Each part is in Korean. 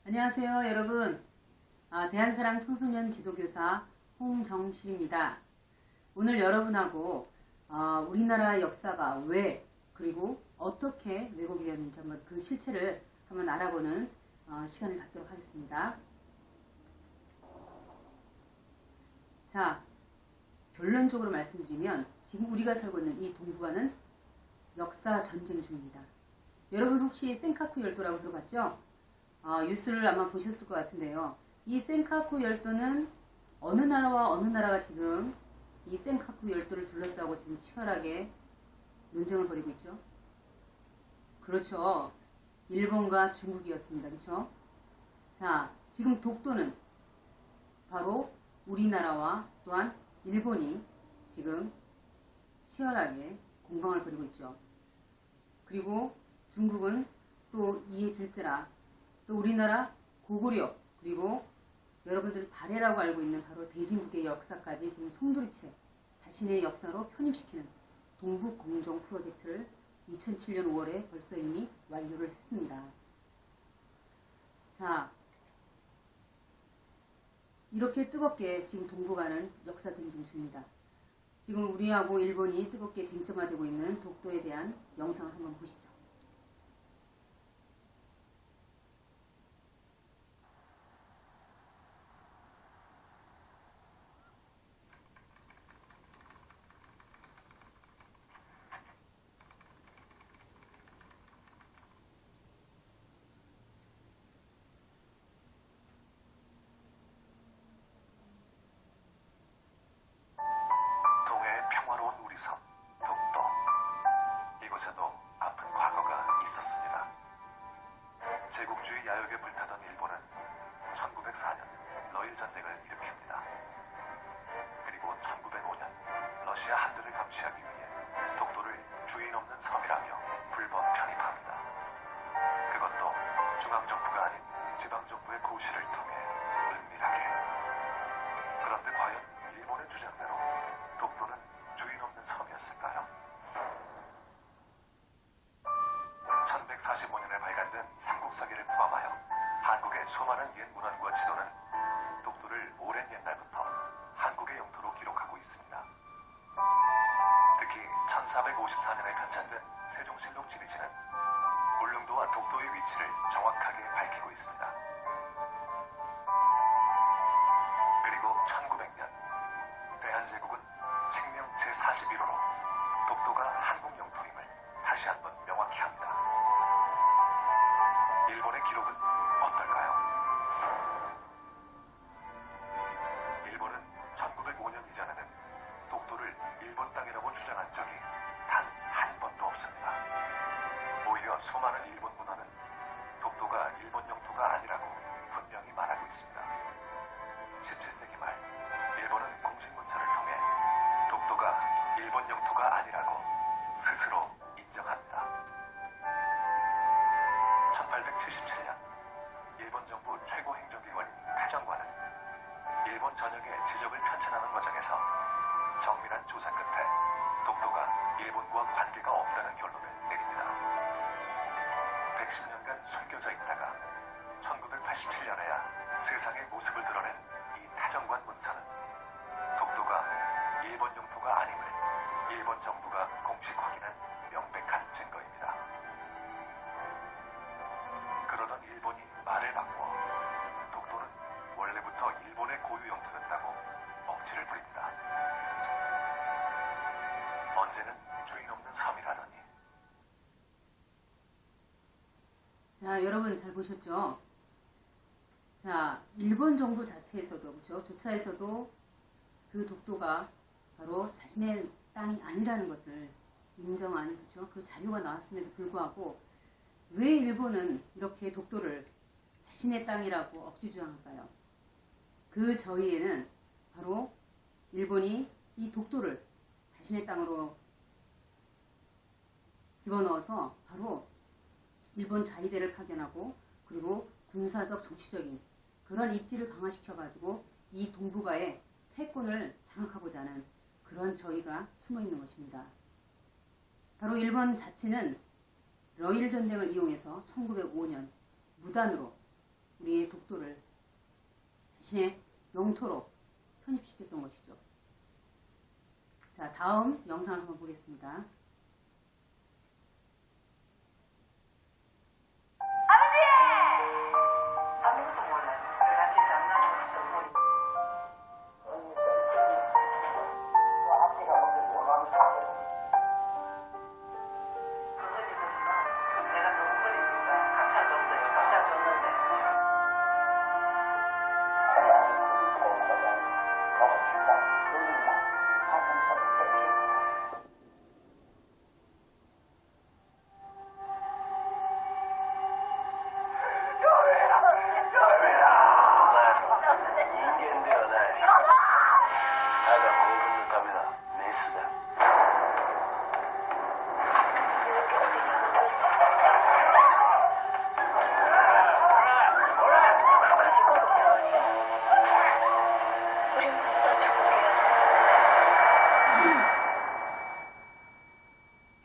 안녕하세요, 여러분. 대한사랑 청소년 지도교사 홍정실입니다. 오늘 여러분하고 우리나라 역사가 왜 그리고 어떻게 왜곡이 되었는지 한번 그 실체를 한번 알아보는 시간을 갖도록 하겠습니다. 자, 결론적으로 말씀드리면 지금 우리가 살고 있는 이 동북아는 역사 전쟁 중입니다. 여러분 혹시 센카쿠 열도라고 들어봤죠? 뉴스를 아마 보셨을 것 같은데요. 이 센카쿠 열도는 어느 나라와 어느 나라가 지금 이 센카쿠 열도를 둘러싸고 지금 치열하게 논쟁을 벌이고 있죠. 그렇죠. 일본과 중국이었습니다. 그렇죠? 자, 지금 독도는 바로 우리나라와 또한 일본이 지금 치열하게 공방을 벌이고 있죠. 그리고 중국은 또 이에 질세라 또 우리나라 고구려 그리고 여러분들이 발해라고 알고 있는 바로 대진국의 역사까지 지금 송두리째 자신의 역사로 편입시키는 동북공정 프로젝트를 2007년 5월에 벌써 이미 완료를 했습니다. 자, 이렇게 뜨겁게 지금 동북아는 역사 전쟁 중입니다. 지금 우리하고 일본이 뜨겁게 쟁점화되고 있는 독도에 대한 영상을 한번 보시죠. 동해의 평화로운 우리 섬, 독도. 이곳에도 아픈 과거가 있었습니다. 제국주의 야욕에 불타던 일본은 1904년 러일 전쟁을 일으킵니다. 그리고 1905년 러시아 한들을 감시하기 위해 독도를 주인 없는 섬이라며 불법 편입합니다. 그것도 중앙정부가 아닌 지방정부의 고시를 통해 은밀하게. 그런데 과연 일본의 주장대로 독도는 주인 없는 섬이었을까요? 1145년에 발간된 삼국사기를 포함하여 한국의 수많은 옛 문헌과 지도는 독도를 오랜 옛날부터 한국의 영토로 기록하고 있습니다. 특히 1454년에 편찬된 세종실록 지리지는 울릉도와 독도의 위치를 정확하게 밝히고 있습니다. 그리고 1900년 대한제국은 칙명 제41호로 독도가 한국 영토임을 다시 한번 명확히 합니다. 일본의 기록은 어떨까요? 일본은 1905년 이전에는 독도를 일본 땅이라고 주장한 적이 단 한 번도 없습니다. 오히려 수많은 일본 문헌은 독도가 일본 영토가 아니라고 분명히 말하고 있습니다. 17세기 말 일본은 공식문서를 통해 독도가 일본 영토가 아니라고 스스로 인정합니다. 1877년 일본 정부 최고 행정기관인 태정관은 일본 전역의 지적을 편찬하는 과정에서 정밀한 조사 끝에 독도가 일본과 관계가 없다는 결론을 내립니다. 110년간 숨겨져 있다가 1987년에야 세상의 모습을 드러낸 이 태정관 문서는 독도가 일본 영토가 아님을 일본 정부가 공식 확인한 명백한 증거입니다. 그러던 일본이 말을 바꿔 독도는 원래부터 일본의 고유 영토였다고 억지를 부립니다. 언제는 주인 없는 섬이라더니. 자, 여러분 잘 보셨죠? 자, 일본 정부 자체에서도 그렇죠? 조차에서도 그 독도가 바로 자신의 땅이 아니라는 것을 인정한 그렇죠? 그 자료가 나왔음에도 불구하고 왜 일본은 이렇게 독도를 자신의 땅이라고 억지 주장할까요? 그 저희에는 바로 일본이 이 독도를 자신의 땅으로 집어넣어서 바로 일본 자위대를 파견하고 그리고 군사적 정치적인 그런 입지를 강화시켜가지고 이 동북아의 패권을 장악하고자 하는 그런 저희가 숨어있는 것입니다. 바로 일본 자체는 러일 전쟁을 이용해서 1905년 무단으로 우리의 독도를 자신의 영토로 편입시켰던 것이죠. 자, 다음 영상을 한번 보겠습니다. 아무것도 몰랐어. 같이 장난으로서 내가 너무 어리니까 감춰줬어요. 감춰줬는데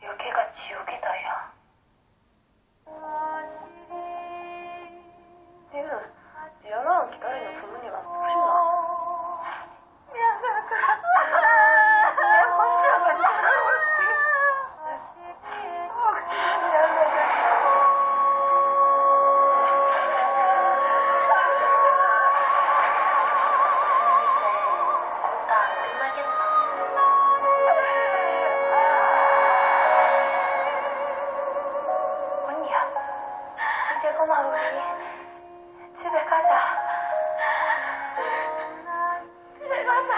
여기가 지옥이다, 야. 얘는 지연아랑 기다리는 부모님한테 보신다. 미안하다. 내 혼자만 살아볼게. 혹시 미안하다. 이제 곧 다 끝나겠나? 언니야, 이제 그만 우리 집에 가자. 집에 가자.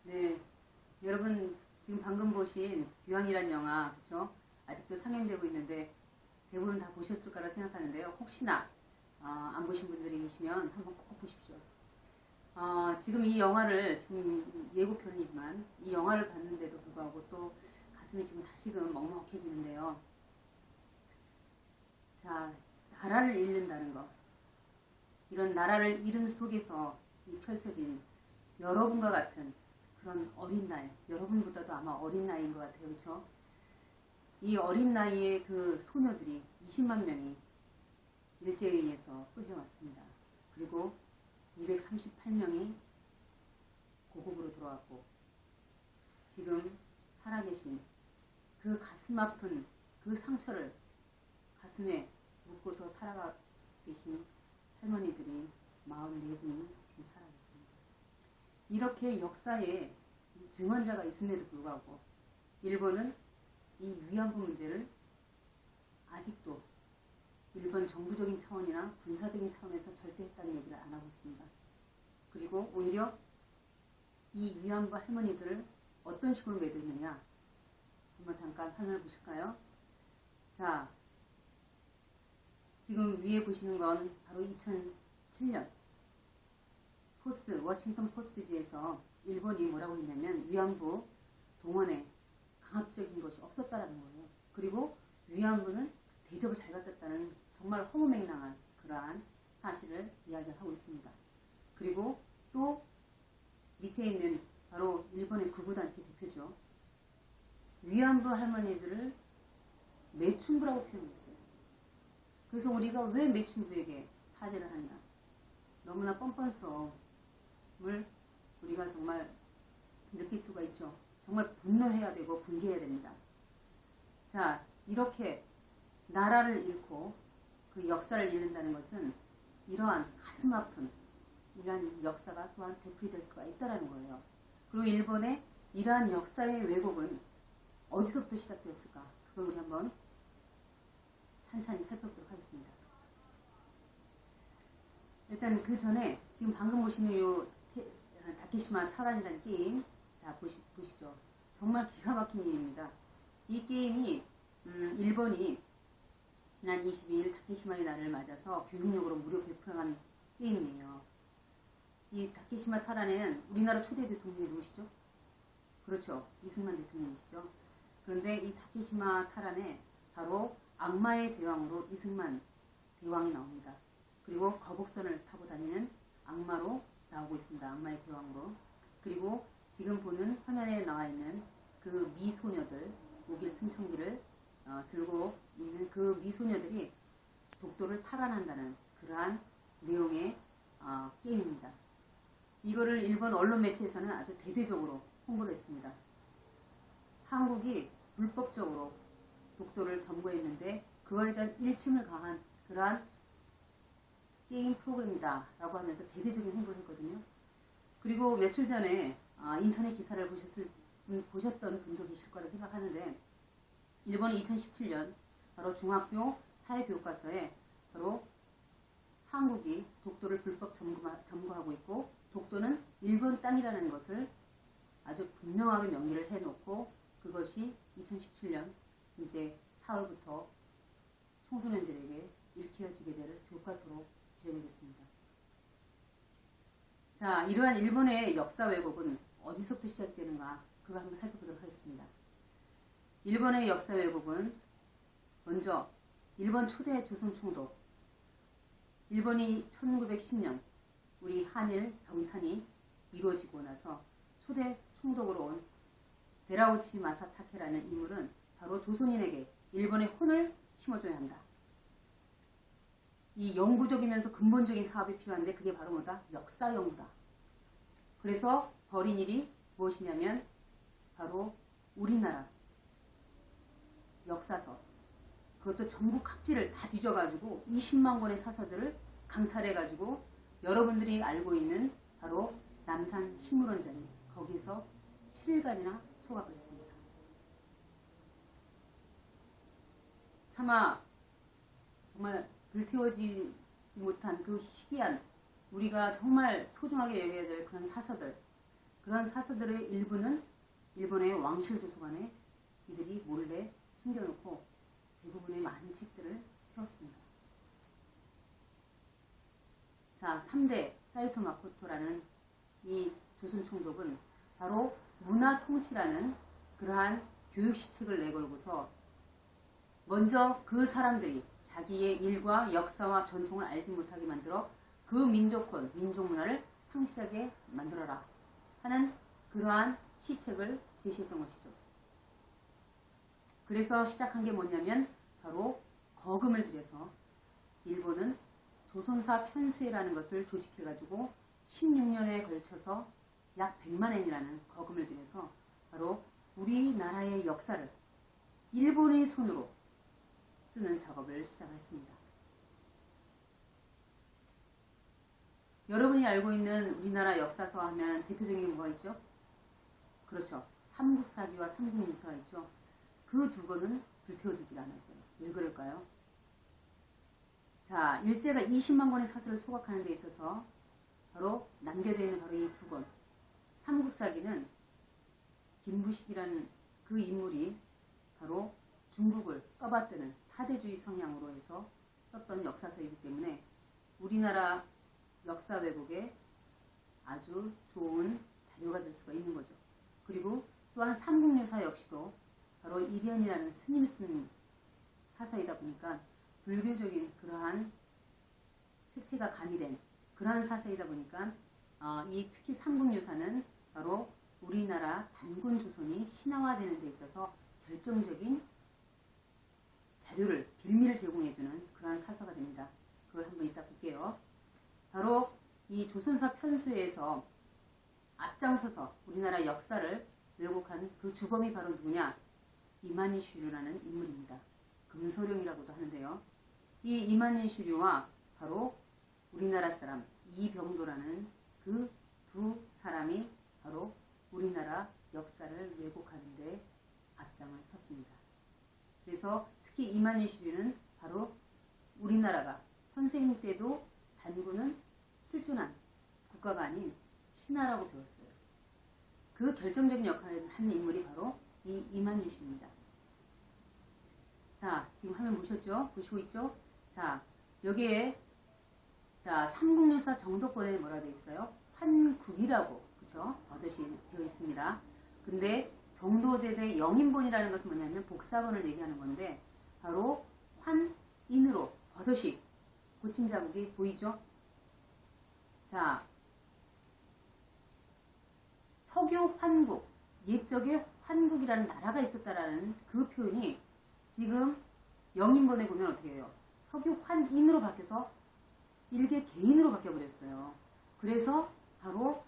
네, 여러분 지금 방금 보신 유황이란 영화, 그쵸? 아직도 상영되고 있는데 대부분 다 보셨을 거라 생각하는데요. 혹시나 안 보신 분들이 계시면 한번 꼭 보십시오. 지금 이 영화를, 지금 예고편이지만 이 영화를 봤는데도 불구하고 또 가슴이 지금 다시금 먹먹해지는데요. 자, 나라를 잃는다는 것. 이런 나라를 잃은 속에서 이 펼쳐진 여러분과 같은 그런 어린 나이, 여러분보다도 아마 어린 나이인 것 같아요. 그렇죠? 이 어린 나이의 그 소녀들이 20만 명이 일제에 의해서 끌려왔습니다. 그리고 238명이 고국으로 돌아왔고 지금 살아계신 그 가슴 아픈 그 상처를 가슴에 묻고서 살아가 계신 할머니들이 44분이 지금 살아계십니다. 이렇게 역사에 증언자가 있음에도 불구하고 일본은 이 위안부 문제를 아직도 일본 정부적인 차원이나 군사적인 차원에서 절대 했다는 얘기를 안 하고 있습니다. 그리고 오히려 이 위안부 할머니들을 어떤 식으로 매도했느냐, 한번 잠깐 화면을 보실까요? 자, 지금 위에 보시는 건 바로 2007년 워싱턴 포스트지에서 일본이 뭐라고 했냐면 위안부 동원에 강압적인 것이 없었다라는 거예요. 그리고 위안부는 대접을 잘 받았다는 정말 허무맹랑한 그러한 사실을 이야기를 하고 있습니다. 그리고 또 밑에 있는 바로 일본의 구구단체 대표죠. 위안부 할머니들을 매춘부라고 표현했어요. 그래서 우리가 왜 매춘부에게 사죄를 하냐. 너무나 뻔뻔스러움을 우리가 정말 느낄 수가 있죠. 정말 분노해야 되고 분개해야 됩니다. 자, 이렇게 나라를 잃고 그 역사를 잃는다는 것은 이러한 가슴 아픈 이러한 역사가 또한 되풀이될 수가 있다는 거예요. 그리고 일본의 이러한 역사의 왜곡은 어디서부터 시작되었을까? 그걸 우리 한번 찬찬히 살펴보도록 하겠습니다. 일단 그 전에 지금 방금 보시는 요 다케시마 타란이라는 게임, 자 보시죠. 정말 기가 막힌 일입니다. 이 게임이 일본이 지난 22일 다케시마의 날을 맞아서 교육용으로 무료 배포한 게임이에요. 이 다케시마 타란에는 우리나라 초대 대통령이 누구시죠? 그렇죠. 이승만 대통령이시죠. 그런데 이 다케시마 타란에 바로 악마의 대왕으로 이승만 대왕이 나옵니다. 그리고 거북선을 타고 다니는 악마로 나오고 있습니다. 악마의 대왕으로. 그리고 지금 보는 화면에 나와 있는 그 미소녀들, 목일 승천기를 들고 있는 그 미소녀들이 독도를 탈환한다는 그러한 내용의 게임입니다. 이거를 일본 언론 매체에서는 아주 대대적으로 홍보를 했습니다. 한국이 불법적으로 독도를 점거했는데 그거에 대한 일침을 가한 그러한 게임 프로그램이다 라고 하면서 대대적인 홍보를 했거든요. 그리고 며칠 전에 인터넷 기사를 보셨던 분도 계실 거라 생각하는데 일본이 2017년 바로 중학교 사회교과서에 바로 한국이 독도를 불법 점거하고 있고 독도는 일본 땅이라는 것을 아주 분명하게 명기를 해놓고 그것이 2017년 이제 4월부터 청소년들에게 일깨워지게 될 교과서로 지정이 됐습니다. 자, 이러한 일본의 역사 왜곡은 어디서부터 시작되는가 그걸 한번 살펴보도록 하겠습니다. 일본의 역사 왜곡은 먼저 일본 초대 조선 총독 일본이 1910년 우리 한일 병탄이 이루어지고 나서 초대 총독으로 온 데라우치 마사타케라는 인물은 바로 조선인에게 일본의 혼을 심어줘야 한다. 이 영구적이면서 근본적인 사업이 필요한데 그게 바로 뭐다? 역사 연구다. 그래서 벌인 일이 무엇이냐면 바로 우리나라 역사서 그것도 전국 각지를 다 뒤져가지고 20만 권의 사서들을 강탈해가지고 여러분들이 알고 있는 바로 남산 식물원장이 거기서 7일간이나 소각을 했습니다. 차마 정말 불태워지지 못한 그 희귀한 우리가 정말 소중하게 여겨야 될 그런 사서들 그런 사서들의 일부는 일본의 왕실 도서관에 이들이 몰래 숨겨놓고 대부분의 많은 책들을 태웠습니다. 자, 3대 사이토 마코토라는 이 조선 총독은 바로 문화통치라는 그러한 교육시책을 내걸고서 먼저 그 사람들이 자기의 일과 역사와 전통을 알지 못하게 만들어 그 민족혼, 민족문화를 상실하게 만들어라 하는 그러한 시책을 제시했던 것이죠. 그래서 시작한 게 뭐냐면 바로 거금을 들여서 일본은 조선사 편수회라는 것을 조직해가지고 16년에 걸쳐서 약 100만 엔이라는 거금을 들여서 바로 우리나라의 역사를 일본의 손으로 쓰는 작업을 시작했습니다. 여러분이 알고 있는 우리나라 역사서 하면 대표적인 게 뭐가 있죠? 그렇죠. 삼국사기와 삼국유사가 있죠. 그 두 권은 불태워지지가 않았어요. 왜 그럴까요? 자, 일제가 20만 권의 사설을 소각하는 데 있어서 바로 남겨져 있는 바로 이 두 권. 삼국사기는 김부식이라는 그 인물이 바로 중국을 떠받드는 사대주의 성향으로 해서 썼던 역사서이기 때문에 우리나라 역사 왜곡에 아주 좋은 자료가 될 수가 있는 거죠. 그리고 또한 삼국유사 역시도 바로 이변이라는 스님이 쓴 사서이다 보니까 불교적인 그러한 색채가 가미된 그러한 사서이다 보니까 이 특히 삼국유사는 바로 우리나라 단군 조선이 신화화되는 데 있어서 결정적인 자료를 빌미를 제공해주는 그러한 사서가 됩니다. 그걸 한번 이따 볼게요. 바로 이 조선사 편수회에서 앞장서서 우리나라 역사를 왜곡한 그 주범이 바로 누구냐? 이만희슈류라는 인물입니다. 금소령이라고도 하는데요. 이 이만희슈류와 바로 우리나라 사람 이병도라는 그 두 사람이 바로 우리나라 역사를 왜곡하는 데 앞장을 섰습니다. 그래서 특히 이만희슈류는 바로 우리나라가 선생님 때도 단군은 실존한 국가가 아닌 신하라고 배웠어요. 그 결정적인 역할을 한 인물이 바로 이 이만희슈입니다. 자, 지금 화면 보셨죠? 보시고 있죠? 자, 여기에 자, 삼국유사 정독본에 뭐라 되어 있어요? 환국이라고 그쵸? 버젓이 되어 있습니다. 근데 경도제대 영인본이라는 것은 뭐냐면 복사본을 얘기하는 건데 바로 환인으로 버젓이 고친 자국이 보이죠? 자, 서교 환국, 옛적에 환국이라는 나라가 있었다라는 그 표현이 지금 영인본에 보면 어떻게 해요? 서기환인으로 바뀌어서 일개 개인으로 바뀌어버렸어요. 그래서 바로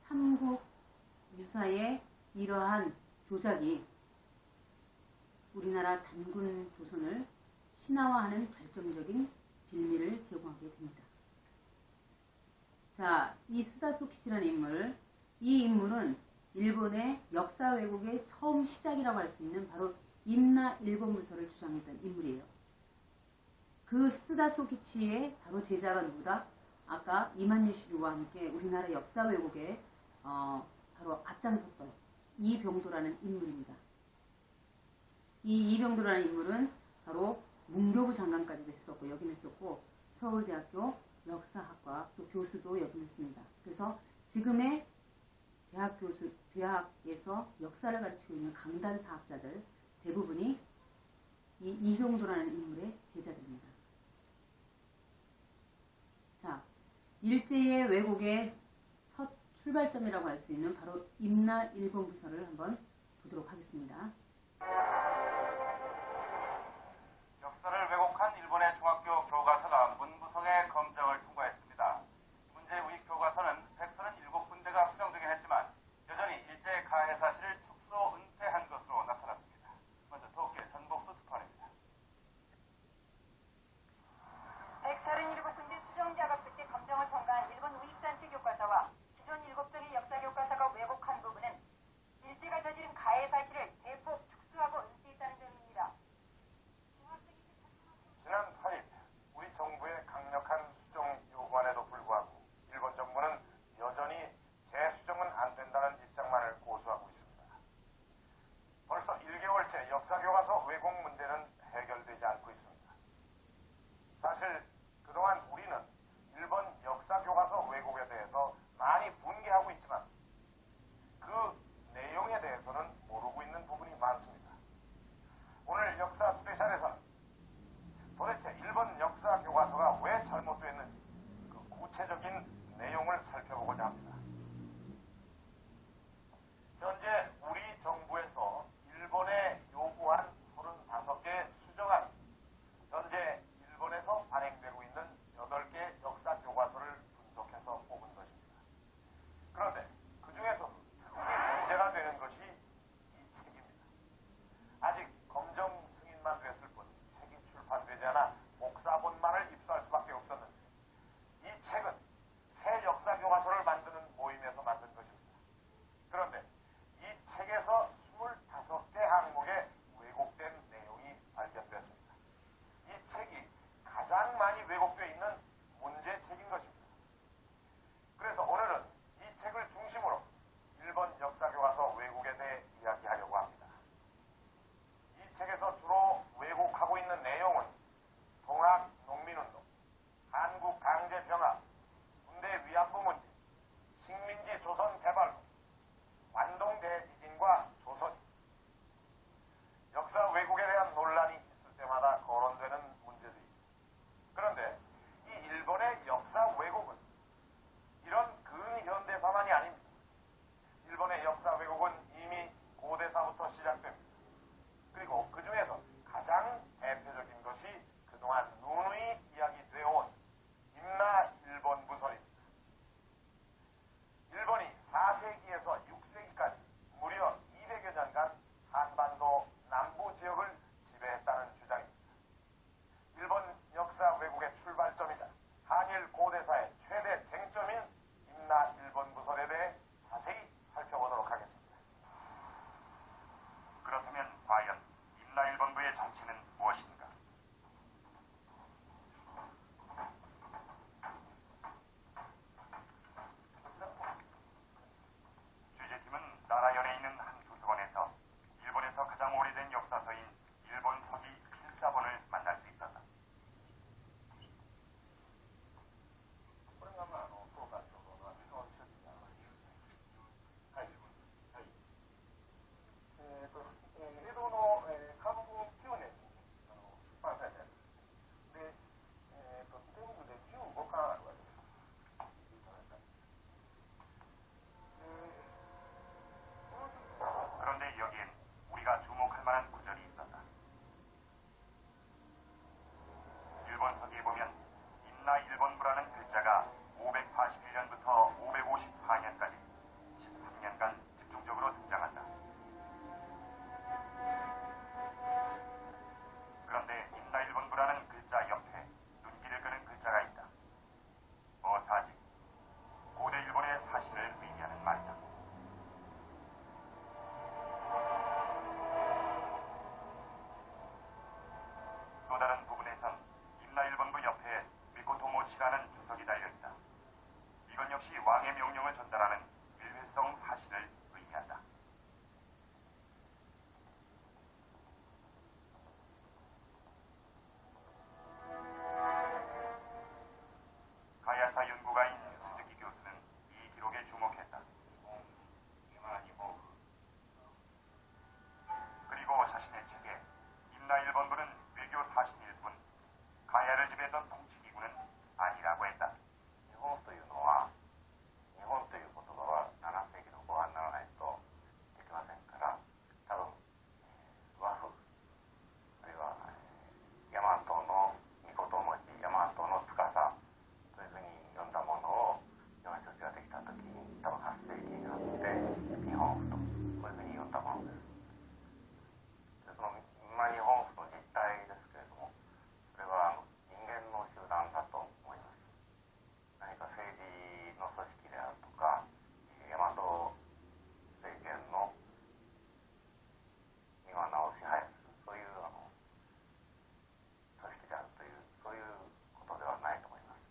삼국 유사의 이러한 조작이 우리나라 단군 조선을 신화화하는 결정적인 빌미를 제공하게 됩니다. 자, 이 스다소키치라는 인물, 이 인물은 일본의 역사 왜곡의 처음 시작이라고 할 수 있는 바로 임나 일본부서를 주장했던 인물이에요. 그 스다소키치의 바로 제자가 누구다? 아까 이만유시류와 함께 우리나라 역사 왜곡에 바로 앞장섰던 이병도라는 인물입니다. 이 이병도라는 인물은 바로 문교부 장관까지도 했었고 역임했었고 서울대학교 역사학과 또 교수도 역임했습니다. 그래서 지금의 대학에서 역사를 가르치고 있는 강단 사학자들 대부분이 이 이병도라는 인물의 제자들입니다. 자, 일제의 왜곡의 첫 출발점이라고 할 수 있는 바로 임나 일본부서를 한번 보도록 하겠습니다. 역사를 왜곡한 일본의 중학교 교과서가 문부성의 검정을 통과했습니다. 문제 우익 교과서는 137군데가 수정되긴 했지만 여전히 일제 가해 사실을 축소 은폐한 것으로 나타났습니다. 먼저 도쿄 전복수 특파원입니다. 137군데 수정작업 끝에 검정을 통과한 일본 우익단체 교과서와 기존 7쪽의 역사 교과서가 왜곡한 부분은 일제가 저지른 가해 사실을 대폭 축소하고 은폐했다는 점입니다. 지난 8일 우리 정부의 강력한 수정 요구안에도 불구하고 일본 정부는 여전히 재수정은 안 된다는 입장만을 고수하고 있습니다. 벌써 1개월째 역사교과서 왜곡 문제는 해결되지 않고 있습니다. 사실 그동안 우리는 일본 역사교과서 왜곡에 대해서 많이 분개하고 있지만 그 내용에 대해서는 모르고 있는 부분이 많습니다. 오늘 역사 스페셜에서는 도대체 일본 역사 교과서가 왜 잘못됐는지 그 구체적인 내용을 살펴보고자 합니다. 현재 우리 정부에서 일본에 요구한 35개 수정안, 현재 일본에서 발행되고 있는 8개 역사 교과서를 분석해서 뽑은 것입니다. 그런데 그 중에서 특히 문제가 되는 것이 이 책입니다. 아직 검정 승인만 됐을 뿐 책이 출판되지 않아 복사본만을 입수할 수밖에 없었는데 이 책은 새 역사 교과서를 만드는 모임에서 만든 것입니다. 그런데 이 책에서 25개 항목에 왜곡된 내용이 발견됐습니다. 이 책이 가장 많이 왜곡되어 있는 문제책인 것입니다. 그래서 오늘은 이 책을 중심으로 일본 역사 교과서 왜곡에 대해 이야기하려고 합니다. 이 책에서 주로 왜곡하고 있는 내용은 동학 농민운동, 한국 강제병합, 군대 위안부 문제, 식민지 조선 개발론, 관동 대지진과 조선, 역사 왜곡에 대한 논란이 있을 때마다 거론되는 문제들이죠. 그런데 이 일본의 역사 왜곡은 이런 근현대사만이 아닙니다. 일본의 역사 왜곡은 이미 고대사부터 시작됩니다. 그리고 그 중에서 가장 대표적인 것이 그동안 누누이 이야기되어온 임나 일본 부설입니다. 일본이 4세기에서 6세기까지 무려 200여 년간 한반도 남부 지역을 지배했다는 주장입니다. 일본 역사 왜곡의 출발점이자 한일 고대사의 최대 쟁점인 임나 일본 부설에 대해 자세히 살펴보도록 하겠습니다. 그렇다면 과연 임나 일본부의 정체는 무엇인가? 취재팀은 나라현에 있는 한 도서관에서 일본에서 가장 오래된 역사서인 일본 서기 필사본을 만날 수 있었다. 나라를 지배했던 통치기구는 아니라고 했다. 日本というのは、日本という言葉は7世紀の後半にならないとできませんから、多分和風、あるいは大和の御文字、大和の司というふうに呼んだものを日本書紀ができた時に多分8世紀になって日本譜とこういうふうに呼んだものです。でその日本譜の実態ですけれども、それは人間の集団だと思います。何か政治の組織であるとか、大和政権の今名を支配するそういう組織であるというそういうことではないと思います。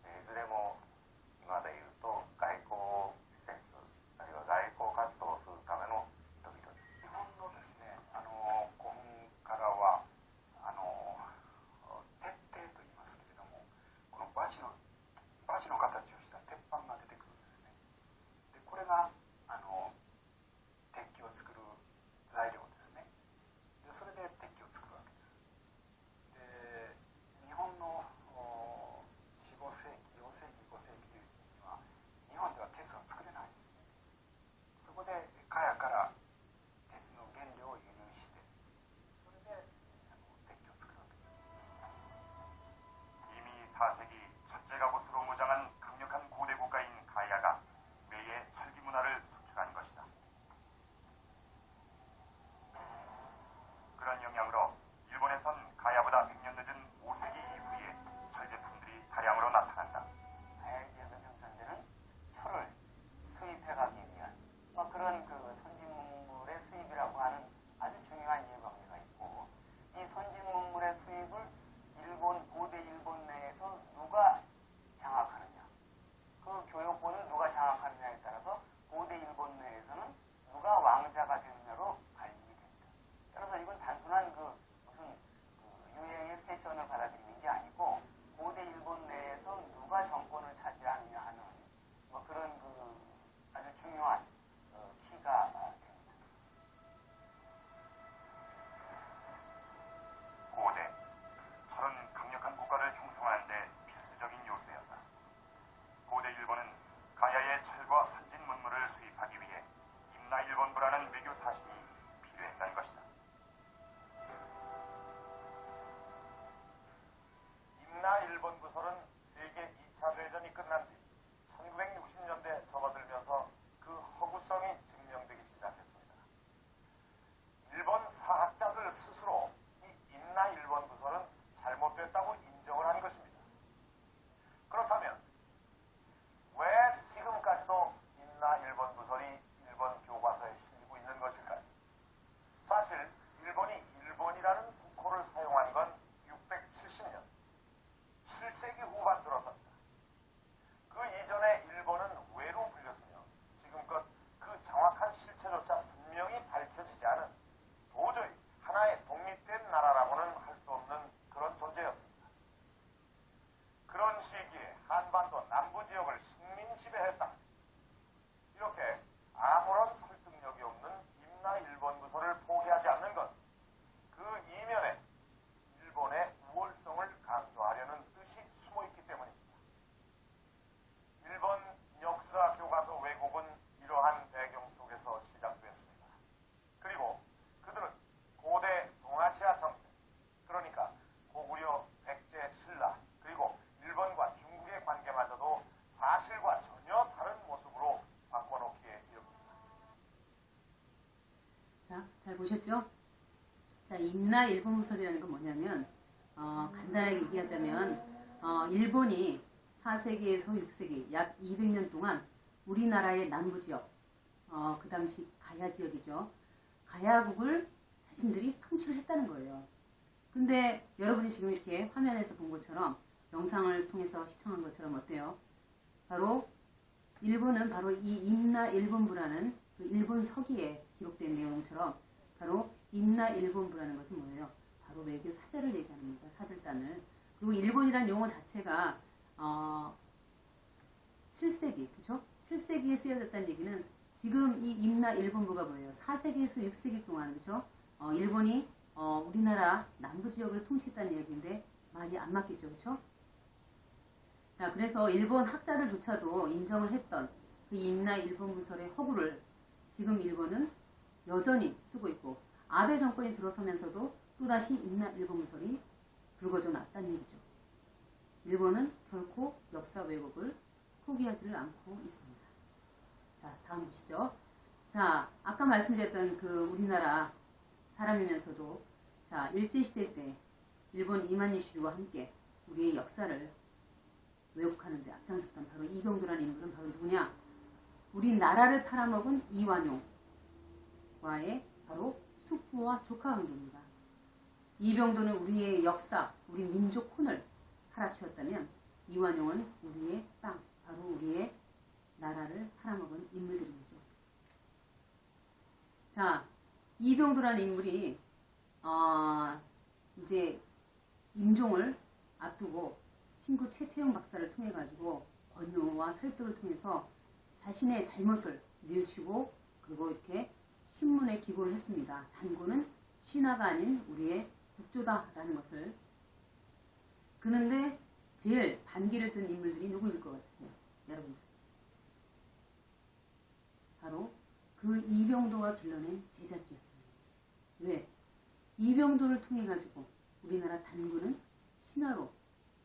いずれも今で言うと外交施設あるいは外交活動をするための人々です。日本のですね、古墳からは鉄蹄と言いますけれども、このバチの形をした鉄板が出てくるんですね。でこれが鉄器を作る材料ですね。でそれで鉄器を作るわけです。で日本の4、5世紀4世紀5世紀という時期には日本では鉄を作れないんですね。そこで茅から鉄の原料を輸入してそれで鉄器を作るわけです。 이미 4세기 첫째가 곳으로 무장한 강력한 고대 국가인 가야가 외의 철기 문화를 수출한 것이다. 그런 영향으로 일본에선 가야보다 100년 늦은 5세기 이후에 철 제품들이 다량으로 나타난다. 가야 지역에 생산되는 철을 수입해가기 위한 그런 그 선진문물의 수입이라고 하는 아주 중요한 이해관계가 있고, 이 선진문물의 수입을 고대 일본 내에서 누가 장악하느냐, 그 교역권을 누가 장악하느냐에 따라서 고대 일본 내에서는 누가 왕자가 되느냐로 갈림이 됩니다. 따라서 이건 단순한 무슨 유행의 패션을 받아들이는 게 아니고 고대 일본 내에서 누가 정권을 차지하느냐 하는 그런 아주 중요한 키가 됩니다. 고대, 철은 강력한 국가를 형성하는 데 필수적인 요소였다. 고대 일본은 가야의 철과 선진 문물을 수입하기 위해 임나일본부라는 외교 사신이 필요했다는 것이다. 임나일본부설은 세계 2차 대전이 끝난 뒤 1960년대 접어들면서 그 허구성이 증명되기 시작했습니다. 일본 사학자들 스스로 이 임나일본부설은 잘못됐다고 인정을 한 것입니다. 그렇다면 왜 지금까지도 임나일본부설이 일본 교과서에 실리고 있는 것일까요? 사실 일본이 일본이라는 국호를 사용한 건 670년, 7세기 후반 들어서입니다. 그 이전에 일본은 왜로 불렸으며 지금껏 그 정확한 실체조차 분명히 밝혀지지 않은 도저히 하나의 독립된 나라라고는 할 수 없는 그런 존재였습니다. 그런 시기에 한반도 남부 지역을 식민 지배했다. 이렇게 아무런 설득력이 없는 임나일본부설을 포기하지 않는 건 그 이면에 일본의 우월성을 강조하려는 뜻이 숨어있기 때문입니다. 일본 역사 교과서 왜곡은 이러한 배경 속에서 시작됐습니다. 그리고 그들은 고대 동아시아 정세, 그러니까 고구려, 백제, 신라, 그리고 일본과 중국의 관계마저도 사실과 전혀 다른 모습으로 바꿔놓기에 이릅니다. 자, 잘 보셨죠? 자, 임나일본부설이라는 건 뭐냐면 간단하게 얘기하자면 일본이 4세기에서 6세기 약 200년 동안 우리나라의 남부지역, 그 당시 가야 지역이죠. 가야국을 자신들이 통치를 했다는 거예요. 근데 여러분이 지금 이렇게 화면에서 본 것처럼 영상을 통해서 시청한 것처럼 어때요? 바로 일본은 바로 이 임나일본부라는 그 일본 서기에 기록된 내용처럼 바로 임나일본부라는 것은 뭐예요? 바로 외교 사절을 얘기합니다. 사절단을. 그리고 일본이란 용어 자체가 7세기, 그쵸? 7세기에 쓰여졌다는 얘기는 지금 이 임나일본부가 뭐예요? 4세기에서 6세기 동안, 그쵸? 일본이 우리나라 남부 지역을 통치했다는 얘기인데 말이 안 맞겠죠, 그렇죠? 자, 그래서 일본 학자들조차도 인정을 했던 그 임나 일본 무설의 허구를 지금 일본은 여전히 쓰고 있고, 아베 정권이 들어서면서도 또다시 임나 일본 무설이 불거져 놨다는 얘기죠. 일본은 결코 역사 왜곡을 포기하지를 않고 있습니다. 자, 다음 보시죠. 자, 아까 말씀드렸던 그 우리나라 사람이면서도 자, 일제시대 때 일본 이만희 슈리와 함께 우리의 역사를 왜곡하는데 앞장섰던 바로 이병도라는 인물은 바로 누구냐? 우리나라를 팔아먹은 이완용과의 바로 수포와 조카 관계입니다. 이병도는 우리의 역사, 우리 민족 혼을 팔아치웠다면 이완용은 우리의 땅, 바로 우리의 나라를 팔아먹은 인물들입니다. 자, 이병도라는 인물이 이제 임종을 앞두고 친구 최태용 박사를 통해 가지고 권유와 설득을 통해서 자신의 잘못을 뉘우치고 그리고 이렇게 신문에 기고를 했습니다. 단군은 신하가 아닌 우리의 국조다라는 것을. 그런데 제일 반기를 든 인물들이 누구일 것 같으세요? 여러분들. 바로 그 이병도가 길러낸 제자들이었습니다. 왜? 이병도를 통해 가지고 우리나라 단군은 신하로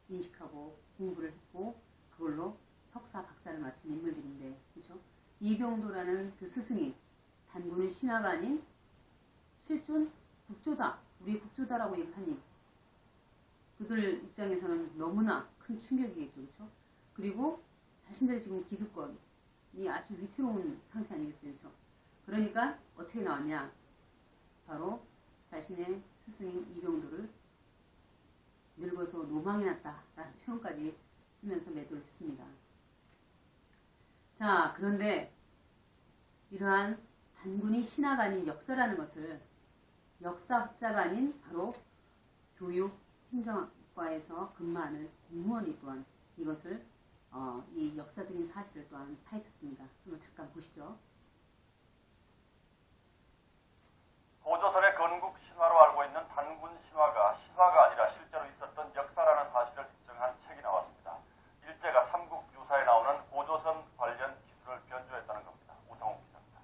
인식하고 공부를 했고 그걸로 석사, 박사를 마친 인물들인데, 그렇죠? 이병도라는 그 스승이 단군은 신하가 아닌 실존 국조다, 우리 국조다라고 얘기하니 그들 입장에서는 너무나 큰 충격이겠죠, 그렇죠? 그리고 자신들의 지금 기득권이 아주 위태로운 상태 아니겠어요, 그렇죠? 그러니까 어떻게 나왔냐? 바로 자신의 스승인 이병도를 늙어서 노망이 났다라는 표현까지 쓰면서 매도를 했습니다. 자, 그런데 이러한 단군이 신하가 아닌 역사라는 것을 역사학자가 아닌 바로 교육 행정학과에서 근무하는 공무원이 또한 이것을 이 역사적인 사실을 또한 파헤쳤습니다. 한번 잠깐 보시죠. 고조선의 건국 신화로 알고 있는 단군 신화가 신화가 아니라 실제로 있었던 역사라는 사실을 입증한 책이 나왔습니다. 일제가 삼국 유사에 나오는 고조선 관련 기술을 변조했다는 겁니다. 우상욱 기자입니다.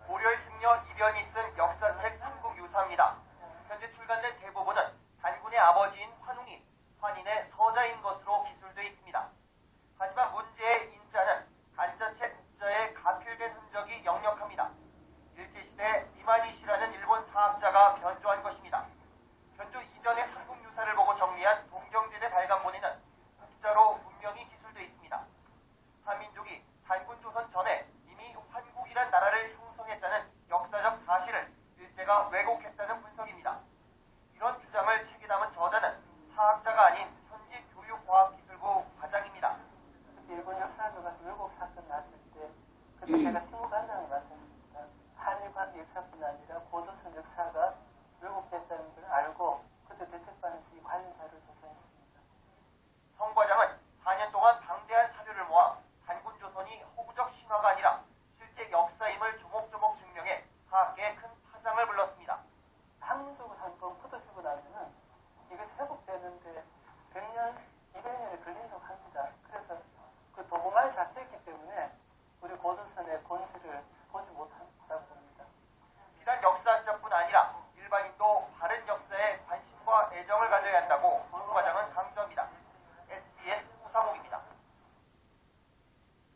고려의 승려 이련이 쓴 역사책 삼국유사입니다. 현재 출간된 대부분은 단군의 아버지인 환웅이 환인의 서자인 것으로 기술되어 있습니다. 하지만 문제의 인자는 한자체 국자에 가필된 흔적이 역력합니다. 일제시대 이만희 씨라는 일본 사학자가 변조한 것입니다. 변조 이전의 삼국유사를 보고 정리한 동경제대 발간본에는 국자로 분명히 기술되어 있습니다. 한민족이 단군조선 전에 이미 환국이란 나라를 형성했다는 역사적 사실을 일제가 왜곡했다는 분석입니다. 이런 주장을 책에 담은 저자는 사학자가 아닌 현지 교육과학기술부 과장입니다. 일본 역사학교 가서 왜곡 사건 났을 때 그때 제가 신무관장을 맡았습니다. 한일관 역사뿐 아니라 고조선 역사가 왜곡됐다는 걸 알고 그때 대책반에서 이 관련 자료를 조사했습니다. 성 과장은 4년 동안 방대한 사료를 모아 단군조선이 허구적 신화가 아니라 실제 역사임을 조목조목 증명해 사학계에 큰 파장을 불렀습니다. 학문적으로 한번 굳어지고 나면은 이것이 회복되는데 100년, 200년이 걸린다고 합니다. 그래서 그 도구만이 잡혀있기 때문에 우리 고조선의 본질을 보지 못한다고 봅니다. 비단 역사학자뿐 아니라 일반인도 바른 역사에 관심과 애정을 가져야 한다고 성 과장은 강조합니다. SBS 우상욱입니다.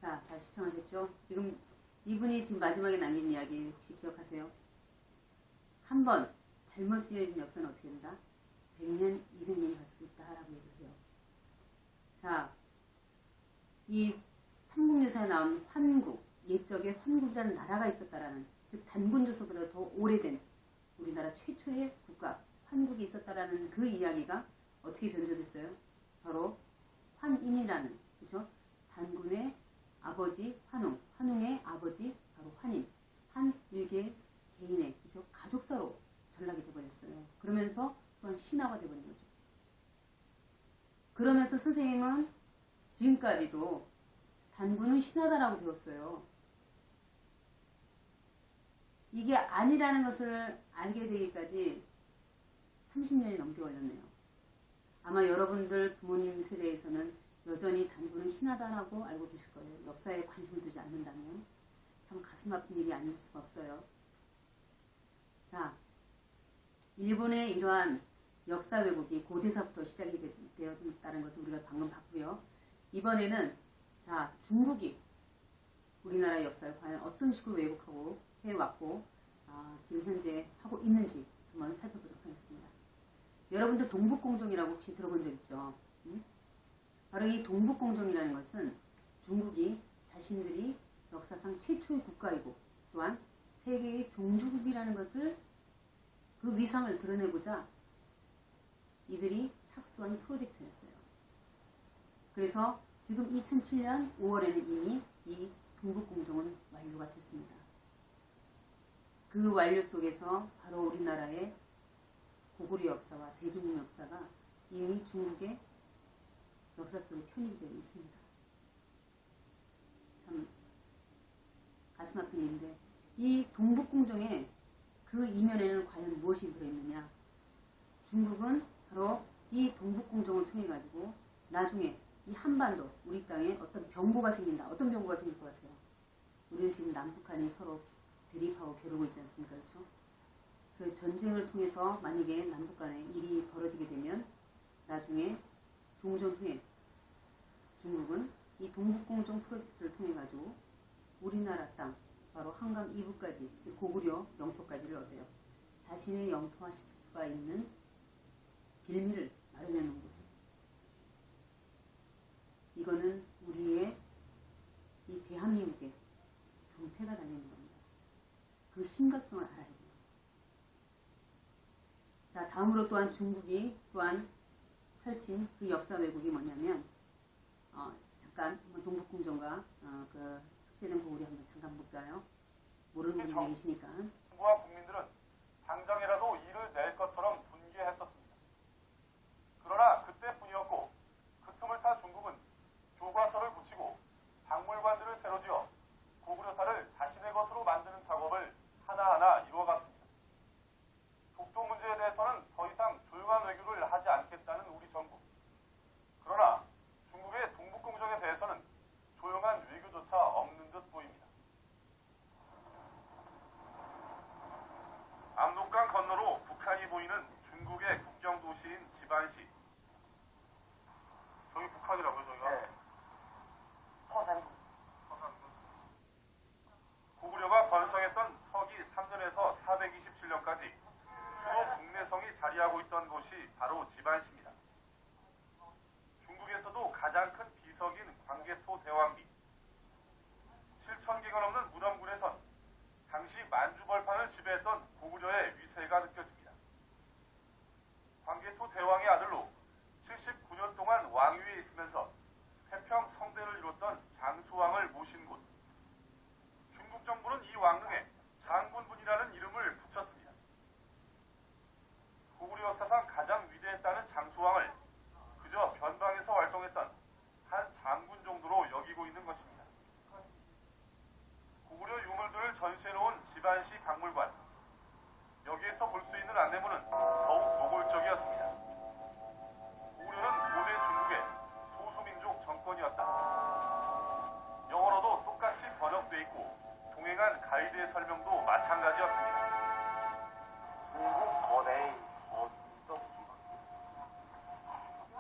자, 잘 시청하셨죠? 지금 이분이 지금 마지막에 남긴 이야기 혹시 기억하세요? 한 번 잘못 쓰여진 역사는 어떻게 된다? 100년, 200년이 갈 수도 있다라고 얘기를 해요. 자, 이 삼국유사에 나온 환국, 옛적에 환국이라는 나라가 있었다라는, 즉 단군조선보다 더 오래된 우리나라 최초의 국가 환국이 있었다라는 그 이야기가 어떻게 변조됐어요? 바로 환인이라는, 그죠? 단군의 아버지 환웅, 환웅의 아버지 바로 환인, 한 일개 개인의, 그죠? 가족사로 전락이 돼버렸어요. 그러면서 또한 신화가 돼버린 거죠. 그러면서 선생님은 지금까지도 단군은 신하다라고 배웠어요. 이게 아니라는 것을 알게 되기까지 30년이 넘게 걸렸네요. 아마 여러분들 부모님 세대에서는 여전히 단군은 신하다라고 알고 계실 거예요. 역사에 관심을 두지 않는다면. 참 가슴 아픈 일이 아닐 수가 없어요. 자, 일본의 이러한 역사 왜곡이 고대사부터 시작이 되었다는 것을 우리가 방금 봤고요. 이번에는 자, 중국이 우리나라의 역사를 과연 어떤 식으로 왜곡하고 해왔고 지금 현재 하고 있는지 한번 살펴보도록 하겠습니다. 여러분들 동북공정이라고 혹시 들어본 적 있죠? 바로 이 동북공정이라는 것은 중국이 자신들이 역사상 최초의 국가이고 또한 세계의 종주국이라는 것을 그 위상을 드러내고자 이들이 착수한 프로젝트였어요. 그래서 지금 2007년 5월에는 이미 이 동북공정은 완료가 됐습니다. 그 완료 속에서 바로 우리나라의 고구려 역사와 대중국 역사가 이미 중국의 역사 속에 편입되어 있습니다. 참 가슴 아픈 일인데 이 동북공정의 그 이면에는 과연 무엇이 들어있느냐. 중국은 바로 이 동북공정을 통해 가지고 나중에 이 한반도 우리 땅에 어떤 병고가 생긴다. 어떤 병고가 생길 것 같아요? 우리는 지금 남북한이 서로 대립하고 겨루고 있지 않습니까? 그렇죠? 그 전쟁을 통해서 만약에 남북 간에 일이 벌어지게 되면 나중에 종전 후에 중국은 이 동북공정 프로젝트를 통해 가지고 우리나라 땅 바로 한강 이북까지 즉 고구려 영토까지를 어때요? 자신의 영토화 시킬 수가 있는 빌미를 마련해 놓은 거죠. 이거는 우리의 이 대한민국의 존폐가 달리는 겁니다. 그 심각성을 알아야 돼요. 자, 다음으로 또한 중국이 또한 펼친 그 역사 왜곡이 뭐냐면 잠깐 한번 동북공정과 그 삭제된 고구려 한번 잠깐 볼까요? 모르는 분이 계시니까. 정부와 국민들은 당장이라도 이를 낼 것처럼 분개했었습니다. 그러나 그때뿐이었고 그 틈을 타 중국은 교과서를 붙이고 박물관들을 새로 지어 고구려사를 자신의 것으로 만드는 작업을 하나하나 이루어갔습니다. 독도 문제에 대해서는 더 이상 조용한 외교를 하지 않겠다는 우리 정부. 그러나 중국의 동북공정에 대해서는 조용한 외교조차 없는 듯 보입니다. 압록강 건너로 북한이 보이는 중국의 국경 도시인 지반시. 저기 북한이라고요, 저기가? 네. 서산군. 서산군. 고구려가 번성했던 서기 3년에서 427년까지 수도 국내성이 자리하고 있던 곳이 바로 지반시입니다. 중국에서도 가장 큰 비석인 광개토 대왕비. 7,000개가 넘는 무덤군에선 당시 만주벌판을 지배했던 고구려의 위세가 느껴집니다. 광개토 대왕의 아들로 79년 동안 왕위에 있으면서 태평 성대를 이뤘던 장수왕을 모신 곳. 중국 정부는 이 왕릉에 장군분이라는 이름을 붙였습니다. 고구려 역사상 가장 위대했다는 장수왕을 그저 변방에서 활동했던 한 장군 정도로 여기고 있는 것입니다. 고구려 유물들을 전시해놓은 지반시 박물관. 여기에서 볼 수 있는 안내문은 더욱 노골적이었습니다. 고구려는 고대 중국의 소수민족 정권이었다. 영어로도 똑같이 번역돼 있고 동행한 가이드의 설명도 마찬가지였습니다. 중국 거대의 어떤 지방.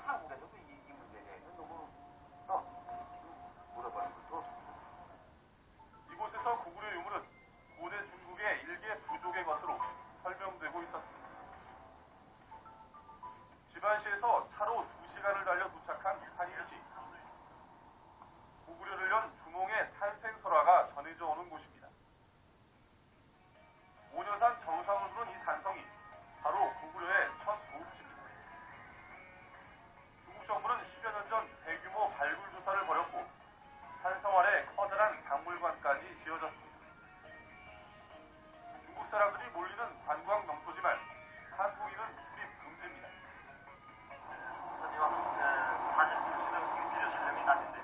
한국에서도 이 문제에 대해서 너무 지금 물어보는 것도 없습니다. 이곳에서 고구려 유물은 고대 중국의 일개 부족의 것으로 설명되고 있었습니다. 지반시에서 차로 2시간을 달려 도착한 한일시. 고구려를 연 주몽의 탄생설화가 전해져 오는 곳입니다. 오녀산 정상으로 두는 이 산성이 바로 고구려의 첫 도읍지입니다. 중국 정부는 10여 년 전 대규모 발굴 조사를 벌였고 산성 아래 커다란 박물관까지 지어졌습니다. 중국 사람들이 몰리는 관광 명소지만 한국인은 출입 금지입니다. 사진 찍으시는 김필요 실력이 낮은데.